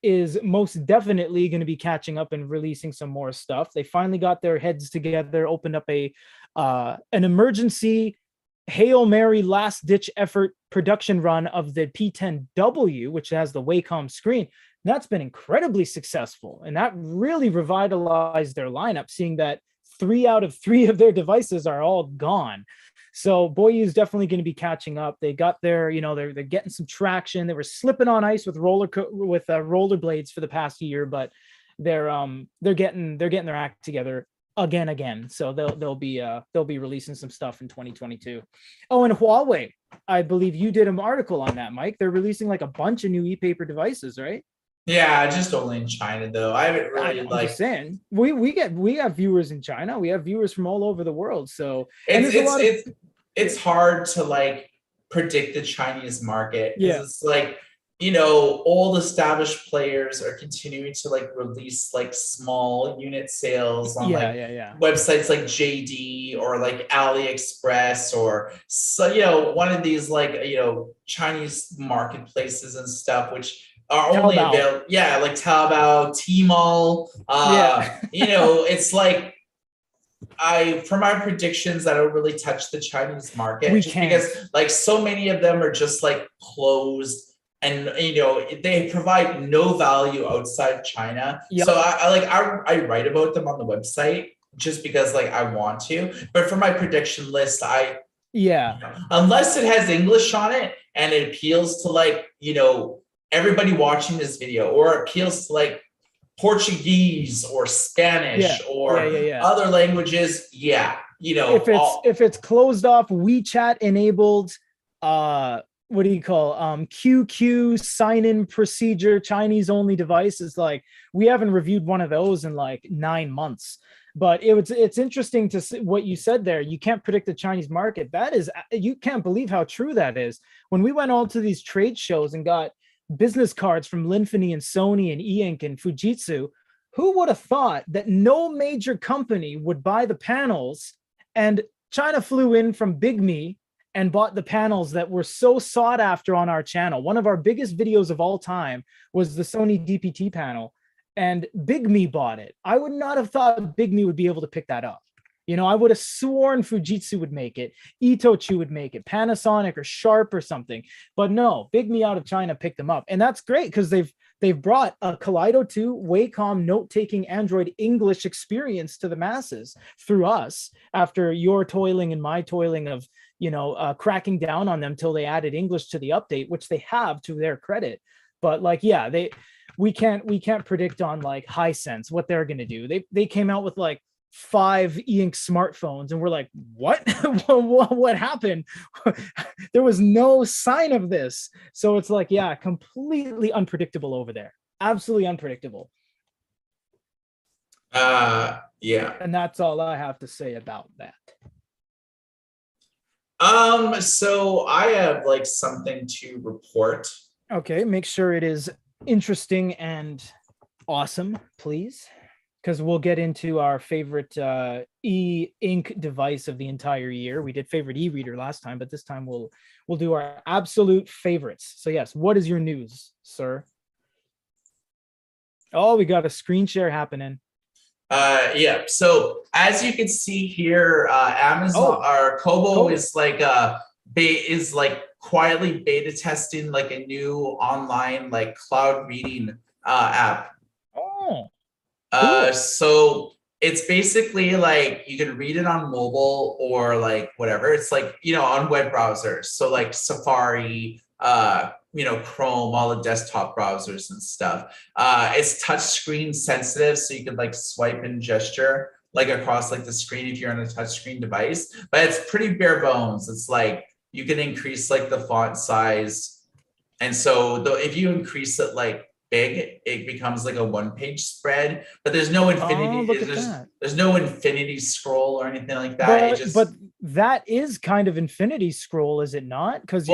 is most definitely going to be catching up and releasing some more stuff. They finally got their heads together, opened up an emergency Hail Mary last ditch effort production run of the P10W, which has the Wacom screen. That's been incredibly successful, and that really revitalized their lineup, seeing that 3 out of 3 of their devices are all gone. So Boyu is definitely going to be catching up. They got their, they're getting some traction. They were slipping on ice with rollerblades for the past year, but they're getting their act together again. So they'll be releasing some stuff in 2022. Oh, and Huawei, I believe you did an article on that, Mike. They're releasing like a bunch of new e-paper devices, right? Yeah, just only in China though. I haven't really I'm just saying, we have viewers in China. We have viewers from all over the world. So, and there's a lot of it's hard to like predict the Chinese market, because yeah, it's like, old established players are continuing to like release like small unit sales on like yeah. websites like JD or like AliExpress, or so, one of these like, Chinese marketplaces and stuff, which are only Taobao. available, yeah, like Taobao, Tmall. Yeah, It's like, for my predictions, I don't really touch the Chinese market, we just can't. because like so many of them are just like closed, and they provide no value outside China. So Yep. I write about them on the website just because like I want to. But for my prediction list, Yeah. unless it has English on it and it appeals to like, everybody watching this video, or appeals to like Portuguese or Yeah. Spanish or Yeah. other languages, yeah, If it's closed off WeChat enabled, what do you call QQ sign in procedure Chinese only device, is like, we haven't reviewed one of those in like 9 months. But it's interesting to see what you said there. You can't predict the Chinese market. That is, you can't believe how true that is. When we went all to these trade shows and got business cards from Linfini and Sony and E-Ink and Fujitsu, who would have thought that no major company would buy the panels? And China flew in from Big Me and bought the panels that were so sought after on our channel. One of our biggest videos of all time was the Sony DPT panel, and Big Me bought it. I would not have thought Big Me would be able to pick that up. I would have sworn Fujitsu would make it, Itochu would make it, Panasonic or Sharp or something. But no, Big Me out of China picked them up. And that's great, because they've they've brought a Kaleido 2 Wacom note-taking Android English experience to the masses through us, after your toiling and my toiling of cracking down on them till they added English to the update, which they have, to their credit. But like, yeah, we can't predict on like Hisense what they're going to do. They came out with like 5 e-ink smartphones, and we're like, what? What happened? There was no sign of this. So it's like, yeah, completely unpredictable over there. Absolutely unpredictable. Yeah. And that's all I have to say about that. So I have like something to report. Okay, make sure it is interesting and awesome, please, because we'll get into our favorite e-ink device of the entire year. We did favorite e-reader last time, but this time we'll do our absolute favorites. So yes, what is your news, sir? Oh, we got a screen share happening. Yeah. So as you can see here, Amazon or Kobo is like quietly beta testing like a new online like cloud reading app. Oh. Cool. So it's basically like you can read it on mobile or like whatever. It's like, on web browsers. So like Safari, Chrome, all the desktop browsers and stuff. It's touch screen sensitive, so you can like swipe and gesture like across like the screen if you're on a touch screen device, but it's pretty bare bones. It's like you can increase like the font size. And so if you increase it like big, it becomes like a one-page spread, but there's no infinity. There's no infinity scroll or anything like that. But that is kind of infinity scroll, is it not? Because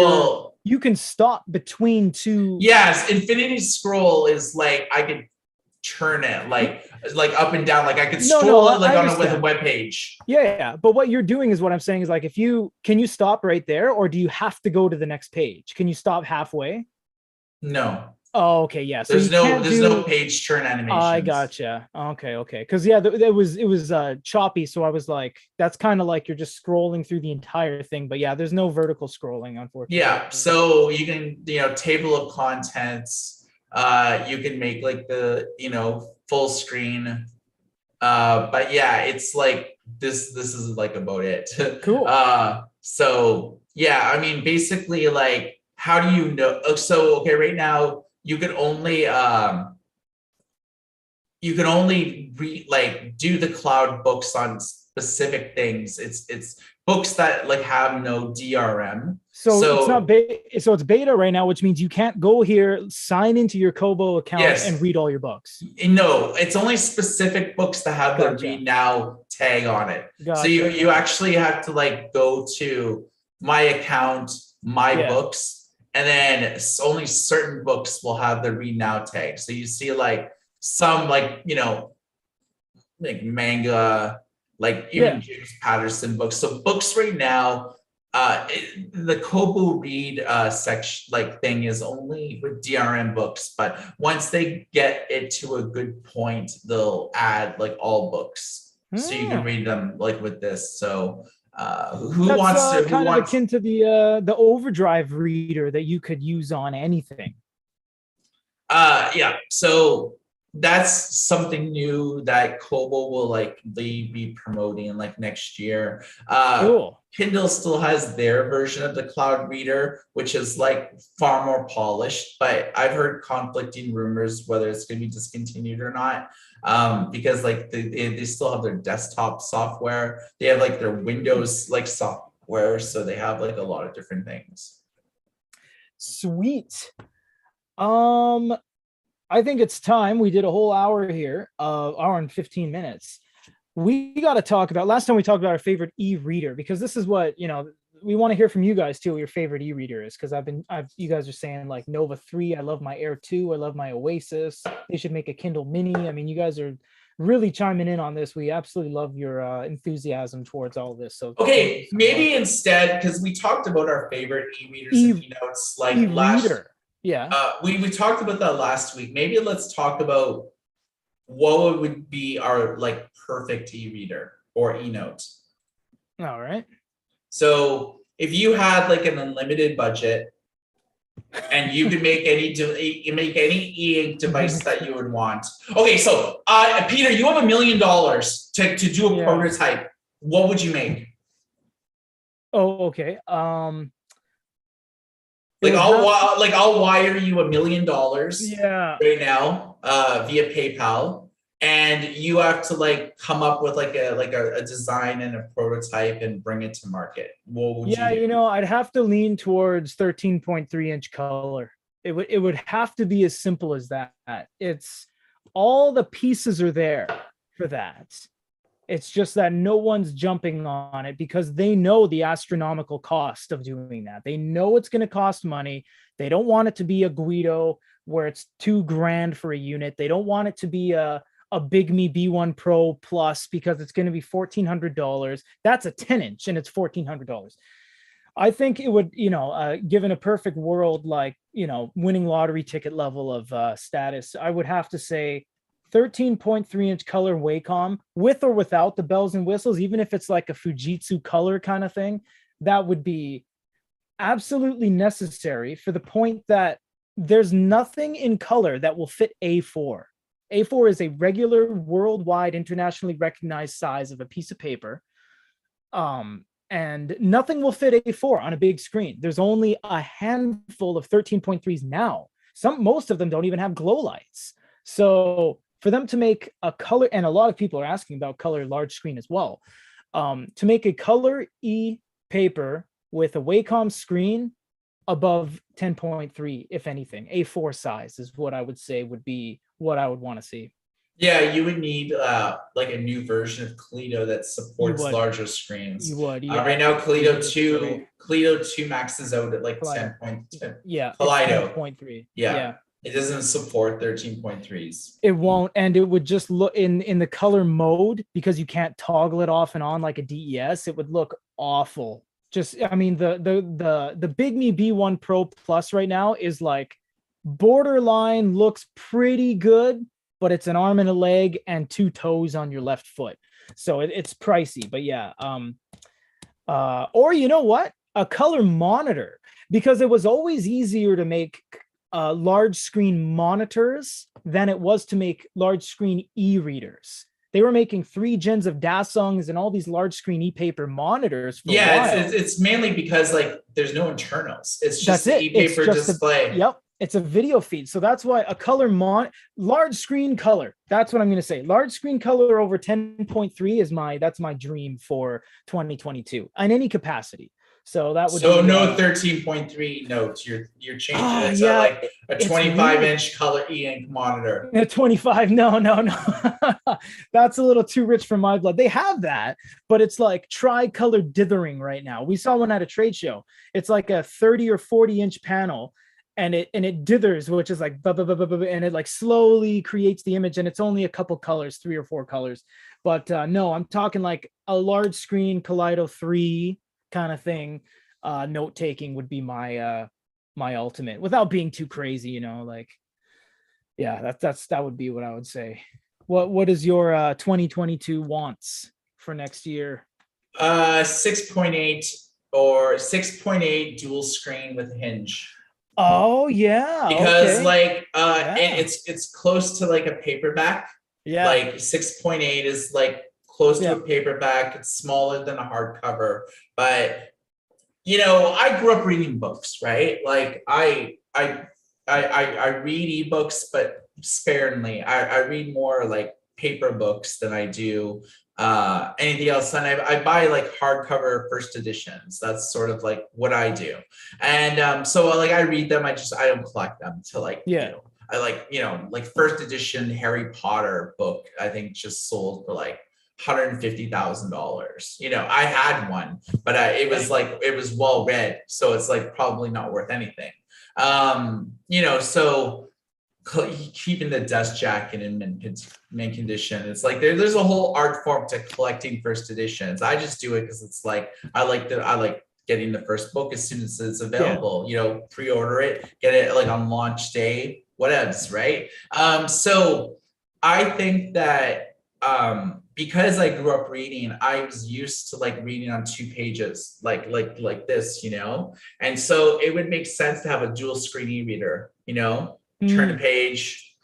you can stop between two. Yes, infinity scroll is like I could turn it like up and down, like I could scroll it like on a web page. Yeah. But what you're doing is what I'm saying is like, can you stop right there, or do you have to go to the next page? Can you stop halfway? No. Oh, okay, yeah. So there's no page turn animation. I gotcha. Okay. Because yeah, it was choppy. So I was like, that's kind of like you're just scrolling through the entire thing. But yeah, there's no vertical scrolling, unfortunately. Yeah. So you can, table of contents. You can make like the full screen. But yeah, it's like this is like about it. Cool. So yeah, I mean, basically, like, how do you know? So okay, right now you can only do the cloud books on specific things. It's books that like have no DRM. So it's not beta. So it's beta right now, which means you can't go here, sign into your Kobo account, and read all your books. No, it's only specific books that have the read now tag on it. So you actually have to like go to my account, my books. And then only certain books will have the read now tag. So you see like some like, like manga, like even James Patterson books. So books right now, the Kobo read section like thing is only with DRM books, but once they get it to a good point, they'll add like all books. So you can read them like with this. So that's kind of akin to the overdrive reader that you could use on anything. Yeah, so that's something new that Kobo will likely be promoting like next year. Cool. Kindle still has their version of the cloud reader, which is like far more polished, but I've heard conflicting rumors whether it's going to be discontinued or not. Because like they still have their desktop software, they have like their Windows like software, so they have like a lot of different things. Sweet. I think it's time. We did a whole hour here, hour and 15 minutes. We got to talk about, last time we talked about our favorite e-reader, because this is what, we want to hear from you guys too, what your favorite e-reader is. Because you guys are saying like Nova 3, I love my Air 2, I love my Oasis. They should make a Kindle Mini. I mean, you guys are really chiming in on this. We absolutely love your enthusiasm towards all this. So okay, maybe instead, because we talked about our favorite e-readers and e-notes like e-reader. We talked about that last week. Maybe let's talk about what would be our like perfect e-reader or e-note. All right. So if you had like an unlimited budget, And you can make any e-ink device that you would want. Okay, so Peter, you have $1 million to do a Yeah. prototype. What would you make? Oh, okay. Like I'll wire you $1 million Yeah. right now via PayPal, and you have to like come up with like a design and a prototype and bring it to market. What would Yeah, you do? I'd have to lean towards 13.3-inch color. It would have to be as simple as that. It's all the pieces are there for that. It's just that no one's jumping on it because they know the astronomical cost of doing that. They know it's going to cost money. They don't want it to be a Guido where it's $2,000 for a unit. They don't want it to be a Big Me B1 Pro Plus because it's going to be $1,400. That's a 10-inch and it's $1,400. I think it would, given a perfect world, like, winning lottery ticket level of status, I would have to say 13.3-inch color Wacom with or without the bells and whistles, even if it's like a Fujitsu color kind of thing, that would be absolutely necessary for the point that there's nothing in color that will fit A4. A4 is a regular, worldwide, internationally recognized size of a piece of paper. And nothing will fit A4 on a big screen. There's only a handful of 13.3s now. Most of them don't even have glow lights. So for them to make a color, and a lot of people are asking about color large screen as well, to make a color E paper with a Wacom screen above 10.3, if anything, A4 size is what I would say would be what I would want to see. Yeah, you would need like a new version of Kaleido that supports larger screens. You would, yeah. Right now, Kaleido 2 maxes out at like 10.2. Yeah, Kaleido 10.3. Yeah. It doesn't support 13.3s. It won't, and it would just look in the color mode because you can't toggle it off and on like a DES. It would look awful. Just, I mean, the Big Me B1 Pro Plus right now is like borderline, looks pretty good, but it's an arm and a leg and 2 toes on your left foot. So it's pricey, but yeah. Or you know what? A color monitor, because it was always easier to make large screen monitors than it was to make large screen e-readers. They were making 3 gens of Dasongs and all these large screen e-paper monitors for a while. It's mainly because like there's no internals. It's just the e-paper display. Yep. It's a video feed. So that's why a color large screen color. That's what I'm going to say. Large screen color over 10.3 that's my dream for 2022 in any capacity. So that would be, no 13.3 notes. You're changing it to like a 25-inch color e-ink monitor. A 25. No. That's a little too rich for my blood. They have that, but it's like tri-color dithering right now. We saw one at a trade show. It's like a 30 or 40-inch panel. And it dithers, which is like and it like slowly creates the image, and it's only a couple colors, 3 or 4 colors. But no, I'm talking like a large screen Kaleido 3 kind of thing. Note taking would be my ultimate, without being too crazy, like, yeah, that would be what I would say. What is your 2022 wants for next year? 6.8 or 6.8 dual screen with hinge. Oh yeah, because like it's close to like a paperback. Yeah, like 6.8 is like close to a paperback. It's smaller than a hardcover, but I grew up reading books, right? Like I read ebooks, but sparingly. I read more like paper books than I do anything else. And I buy like hardcover first editions. That's sort of like what I do. And so like I read them. I don't collect them to like, I like, like first edition Harry Potter book, I think just sold for like $150,000. I had one, but it was well read. So it's like probably not worth anything. So keeping the dust jacket in mint condition. It's like there's a whole art form to collecting first editions. I just do it because it's like I like getting the first book as soon as it's available. Pre-order it, get it like on launch day, whatevs, right? So I think that because I grew up reading, I was used to like reading on two pages, like this, And so it would make sense to have a dual screen e-reader, turn a Mm, page,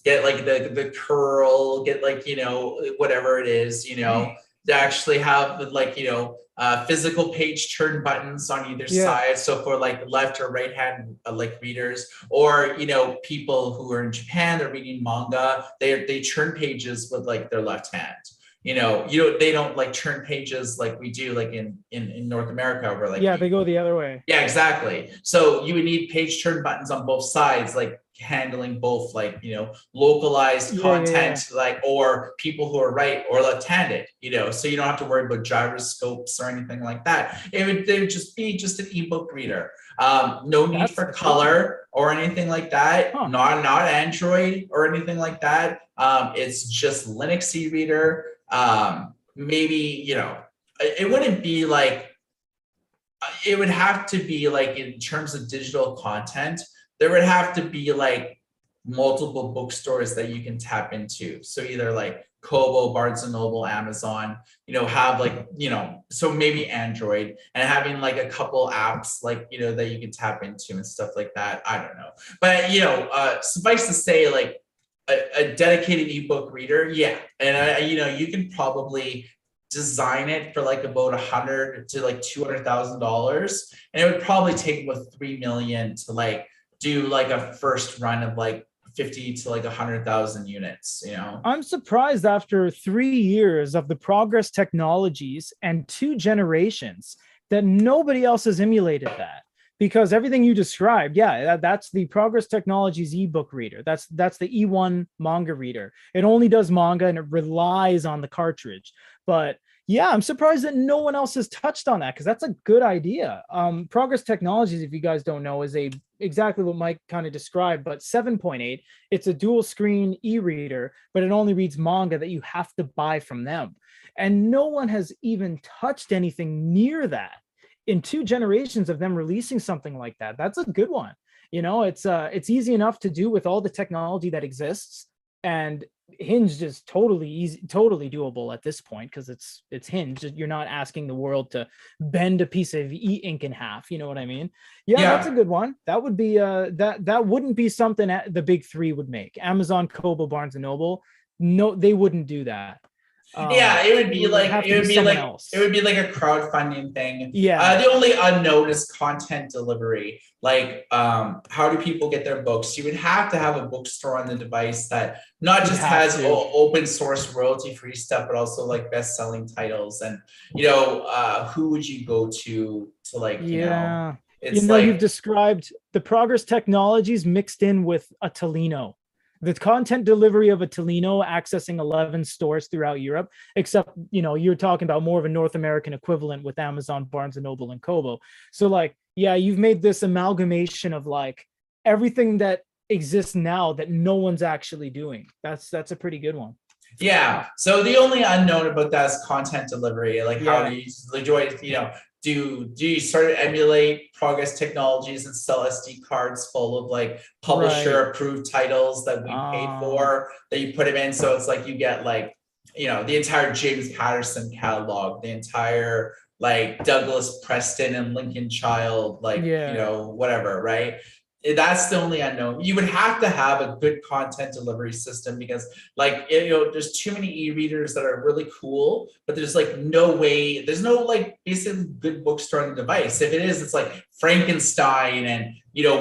get like the curl, get like, whatever it is, to actually have like, physical page turn buttons on either yeah. side. So for like left or right hand like readers, or people who are in Japan, they're reading manga, they turn pages with like their left hand. They don't like turn pages like we do like in North America, where like Yeah, they go the other way. yeah, exactly. So you would need page turn buttons on both sides, like handling both like, localized Yeah, yeah, content, yeah. like, or people who are right or left-handed, so you don't have to worry about gyroscopes or anything like that. They would just be just an ebook reader. No need That's for a good one. color or anything like that. Huh. Not Android or anything like that. It's just Linux e-reader. Maybe, it wouldn't be like, it would have to be like, in terms of digital content, there would have to be like multiple bookstores that you can tap into. So either like Kobo, Barnes and Noble, Amazon, have like, so maybe Android, and having like a couple apps like, that you can tap into and stuff like that. I don't know. But, suffice to say, like a dedicated ebook reader, yeah. And you can probably design it for like about $100 to like $200,000, and it would probably take about 3 million to like do like a first run of like 50 to like 100,000 units. I'm surprised after 3 years of the progress technologies and 2 generations that nobody else has emulated that. Because everything you described, yeah, that's the progress technologies ebook reader. That's the E1 manga reader. It only does manga and it relies on the cartridge. But yeah, I'm surprised that no one else has touched on that, because that's a good idea. Progress Technologies, if you guys don't know, is a exactly what Mike kind of described, but 7.8. It's a dual screen e-reader, but it only reads manga that you have to buy from them. And no one has even touched anything near that in 2 generations of them releasing something like that. That's a good one. It's easy enough to do with all the technology that exists, and Hinge is totally easy, totally doable at this point, because it's Hinge. You're not asking the world to bend a piece of e-ink in half. You know what I mean? Yeah, that's a Yeah. good one. That would be that wouldn't be something the big three would make. Amazon, Kobo, Barnes and Noble. No, they wouldn't do that. Yeah, it would It be would like have to be someone else. a crowdfunding thing. Yeah, The only unknown is content delivery. Like, how do people get their books? You would have to have a bookstore on the device that not you'd just have has to. open source royalty free stuff, but also like best selling titles. And who would you go to like, Yeah. it's You've like, described the progress technologies mixed in with a Tolino. The content delivery of a Tolino accessing 11 stores throughout Europe, except, you're talking about more of a North American equivalent with Amazon, Barnes and Noble, and Kobo. So, like, yeah, you've made this amalgamation of like everything that exists now that no one's actually doing. That's a pretty good one. yeah. So the only unknown about that is content delivery. Like, how do Yeah, you enjoy, do you sort of emulate Progress Technologies and sell SD cards full of like right. publisher approved titles that we paid for, that you put them in? So it's like you get like, the entire James Patterson catalog, the entire like Douglas Preston and Lincoln Child, like, Yeah. whatever, right? That's the only unknown. You would have to have a good content delivery system, because like, there's too many e-readers that are really cool, but there's like no way, there's no like basically good bookstore on the device. If it is, it's like Frankenstein and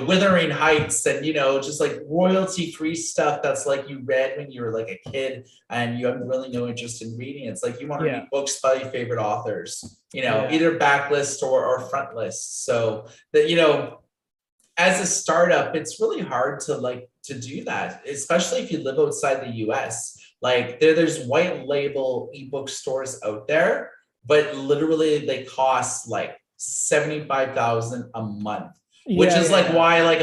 Wuthering Heights and just like royalty free stuff that's like you read when you were like a kid and you have really no interest in reading. It's like you want to Yeah. read books by your favorite authors, Yeah. either backlist or front list. So that, as a startup, it's really hard to do that, especially if you live outside the US. Like there's white label ebook stores out there, but literally they cost like 75,000 a month, which Yeah. is Yeah. like Yeah. why like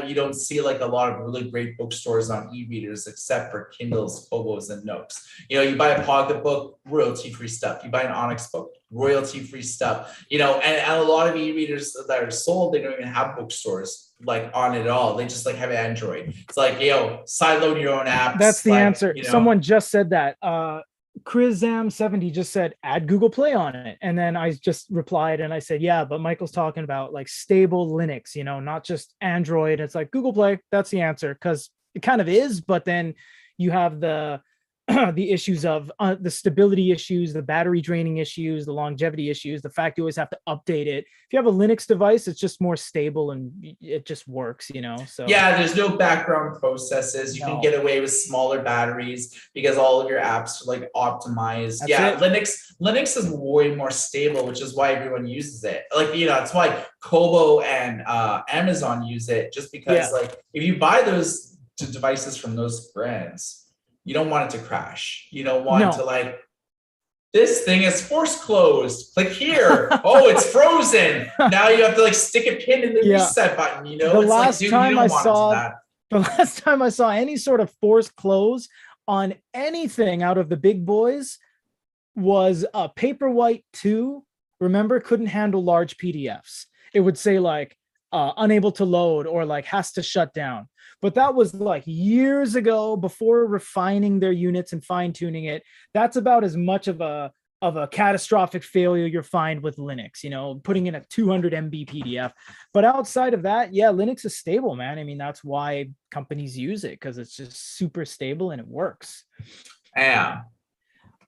you don't see like a lot of really great bookstores on e-readers except for Kindles, Kobos, and Nooks. You buy a pocket book, royalty free stuff. You buy an Onyx book, royalty free stuff. And a lot of e-readers that are sold, they don't even have bookstores like on it at all. They just like have Android. It's like, sideload your own That's apps, the like, answer. Someone just said that. Chris70 just said add Google Play on it. And then I just replied and I said, yeah, but Michael's talking about like stable Linux, not just Android. It's like Google Play, that's the answer, because it kind of is, but then you have the the issues of the stability issues, the battery draining issues, the longevity issues, the fact you always have to update it. If you have a Linux device, it's just more stable and it just works, So yeah, there's no background processes. You can get away with smaller batteries because all of your apps are like optimized. That's yeah, it. Linux is way more stable, which is why everyone uses it. Like, that's why Kobo and Amazon use it, just because like if you buy those devices from those brands, you don't want it to crash. You don't want to like, this thing is force closed. Click here. Oh, it's frozen. Now you have to like stick a pin in the reset button. The it's last like, dude, time I saw the last time I saw any sort of force close on anything out of the big boys was a Paperwhite 2. Remember, couldn't handle large PDFs. It would say like unable to load or like has to shut down. But that was like years ago, before refining their units and fine tuning it. That's about as much of a catastrophic failure you'll find with Linux, putting in a 200 MB PDF. But outside of that, yeah, Linux is stable, man. I mean, that's why companies use it, because it's just super stable and it works. Yeah.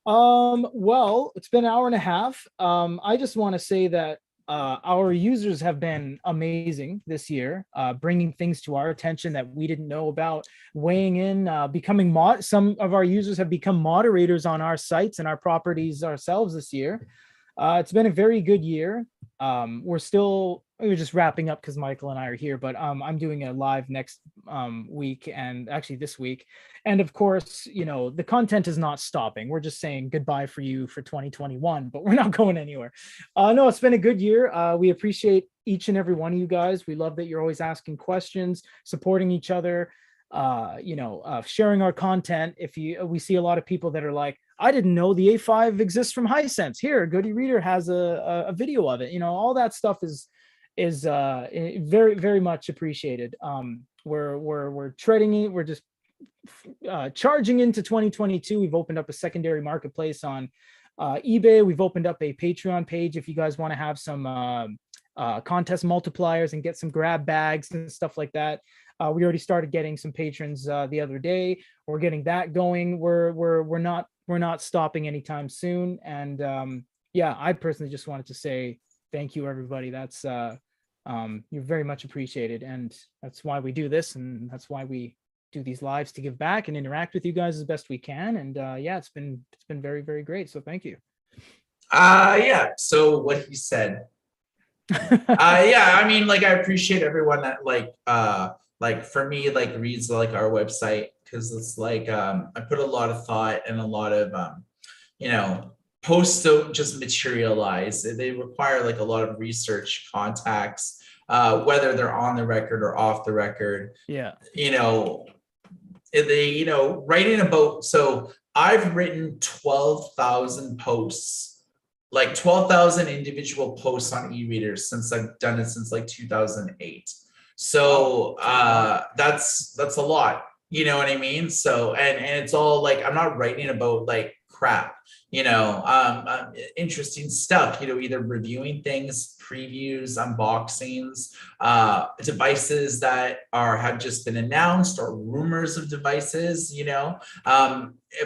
Well, it's been an hour and a half. I just want to say that our users have been amazing this year, bringing things to our attention that we didn't know about, weighing in, becoming some of our users have become moderators on our sites and our properties ourselves this year. It's been a very good year. We're just wrapping up because Michael and I are here, but I'm doing a live next week, and actually this week. And of course, the content is not stopping. We're just saying goodbye for you for 2021, but we're not going anywhere. No, it's been a good year. We appreciate each and every one of you guys. We love that you're always asking questions, supporting each other, sharing our content. We see a lot of people that are like, I didn't know the A5 exists from Hisense. Here, Goody Reader has a video of it. All that stuff is very, very much appreciated. We're treading it. We're just charging into 2022. We've opened up a secondary marketplace on eBay. We've opened up a Patreon page if you guys want to have some contest multipliers and get some grab bags and stuff like that. We already started getting some patrons the other day. We're getting that going. We're not stopping anytime soon. And I personally just wanted to say thank you, everybody. That's you're very much appreciated, and that's why we do this, and that's why we do these lives, to give back and interact with you guys as best we can. And it's been very, very great. So thank you. So what he said. I mean, like, I appreciate everyone that like for me, like reads like our website, because it's like I put a lot of thought and a lot of posts don't just materialize. They require like a lot of research, contacts, whether they're on the record or off the record. Yeah. Writing about, so I've written 12,000 posts, like 12,000 individual posts on e-readers since I've done it since like 2008. So that's a lot, you know what I mean? So, and it's all like, I'm not writing about like crap, interesting stuff, either reviewing things, previews, unboxings, devices that have just been announced, or rumors of devices.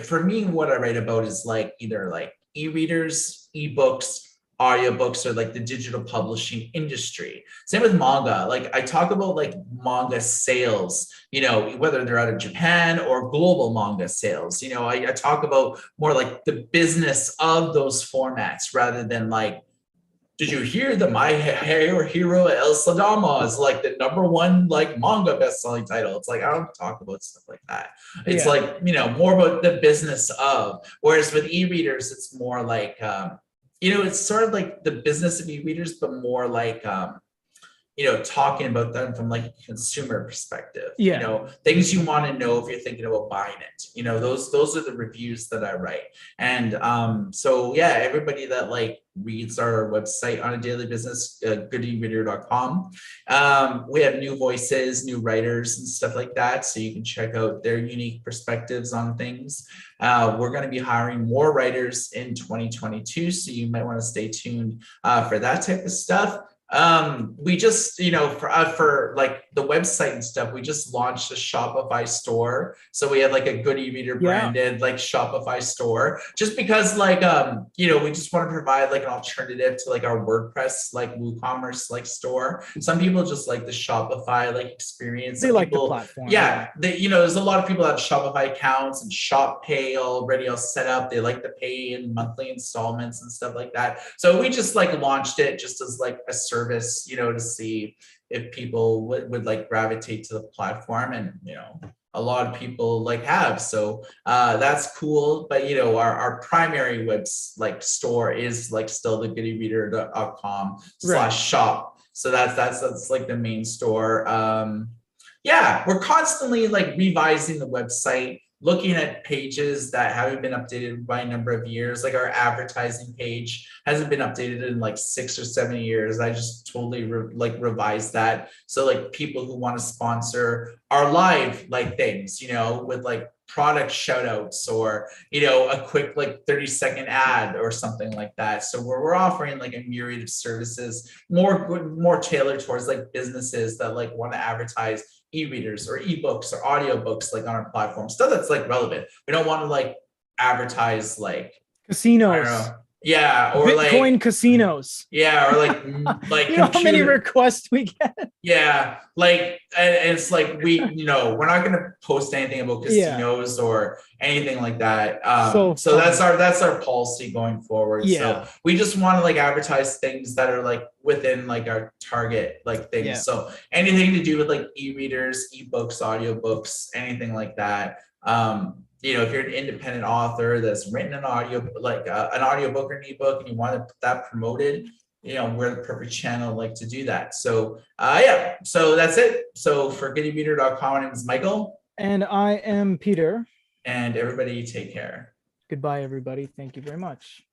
For me, what I write about is like either like e-readers, ebooks, audiobooks, or like the digital publishing industry. Same with manga. Like I talk about like manga sales, whether they're out of Japan or global manga sales. I talk about more like the business of those formats, rather than like, did you hear that My Hero El Sadama is like the #1 like manga best-selling title? It's like, I don't talk about stuff like that. It's like, more about the business of. Whereas with e-readers, it's more like it's sort of like the business of e-readers, but more like talking about them from like a consumer perspective, Yeah. things you want to know if you're thinking about buying it. Those are the reviews that I write. And so yeah, everybody that like reads our website on a daily business, goodereader.com. We have new voices, new writers and stuff like that. So you can check out their unique perspectives on things. We're going to be hiring more writers in 2022. So you might want to stay tuned for that type of stuff. We just, for like the website and stuff, we just launched a Shopify store. So we have like a Good e-reader branded like Shopify store, just because like, we just want to provide like an alternative to like our WordPress, like WooCommerce, like store. Some people just like the Shopify like experience. They like people, the platform. Yeah. There's a lot of people that have Shopify accounts and Shop Pay already all set up. They like to pay in monthly installments and stuff like that. So we just like launched it just as like a service, to see if people would like gravitate to the platform, and a lot of people like have. So that's cool. But our primary like store is like still the goodereader.com/shop. So that's like the main store. Yeah, we're constantly like revising the website, looking at pages that haven't been updated by a number of years. Like our advertising page hasn't been updated in like 6 or 7 years. I just totally revised that. So like people who want to sponsor our live like things, with like product shout outs, or a quick like 30-second ad or something like that. So we're offering like a myriad of services, more tailored towards like businesses that like want to advertise e-readers or ebooks or audiobooks like on our platform, stuff that's like relevant. We don't want to like advertise like casinos. I don't know. Yeah, or Bitcoin like casinos. Yeah, or like how many requests we get? Yeah, like, and it's like we're not going to post anything about casinos or anything like that. So that's our policy going forward. So we just want to like advertise things that are like within like our target like things. So anything to do with like e-readers, ebooks, audiobooks, anything like that. If you're an independent author that's written an an audiobook or an ebook, and you want to put that promoted, we're the perfect channel like to do that. So so that's it. So for goodereader.com, my name is Michael. And I am Peter. And everybody take care. Goodbye, everybody. Thank you very much.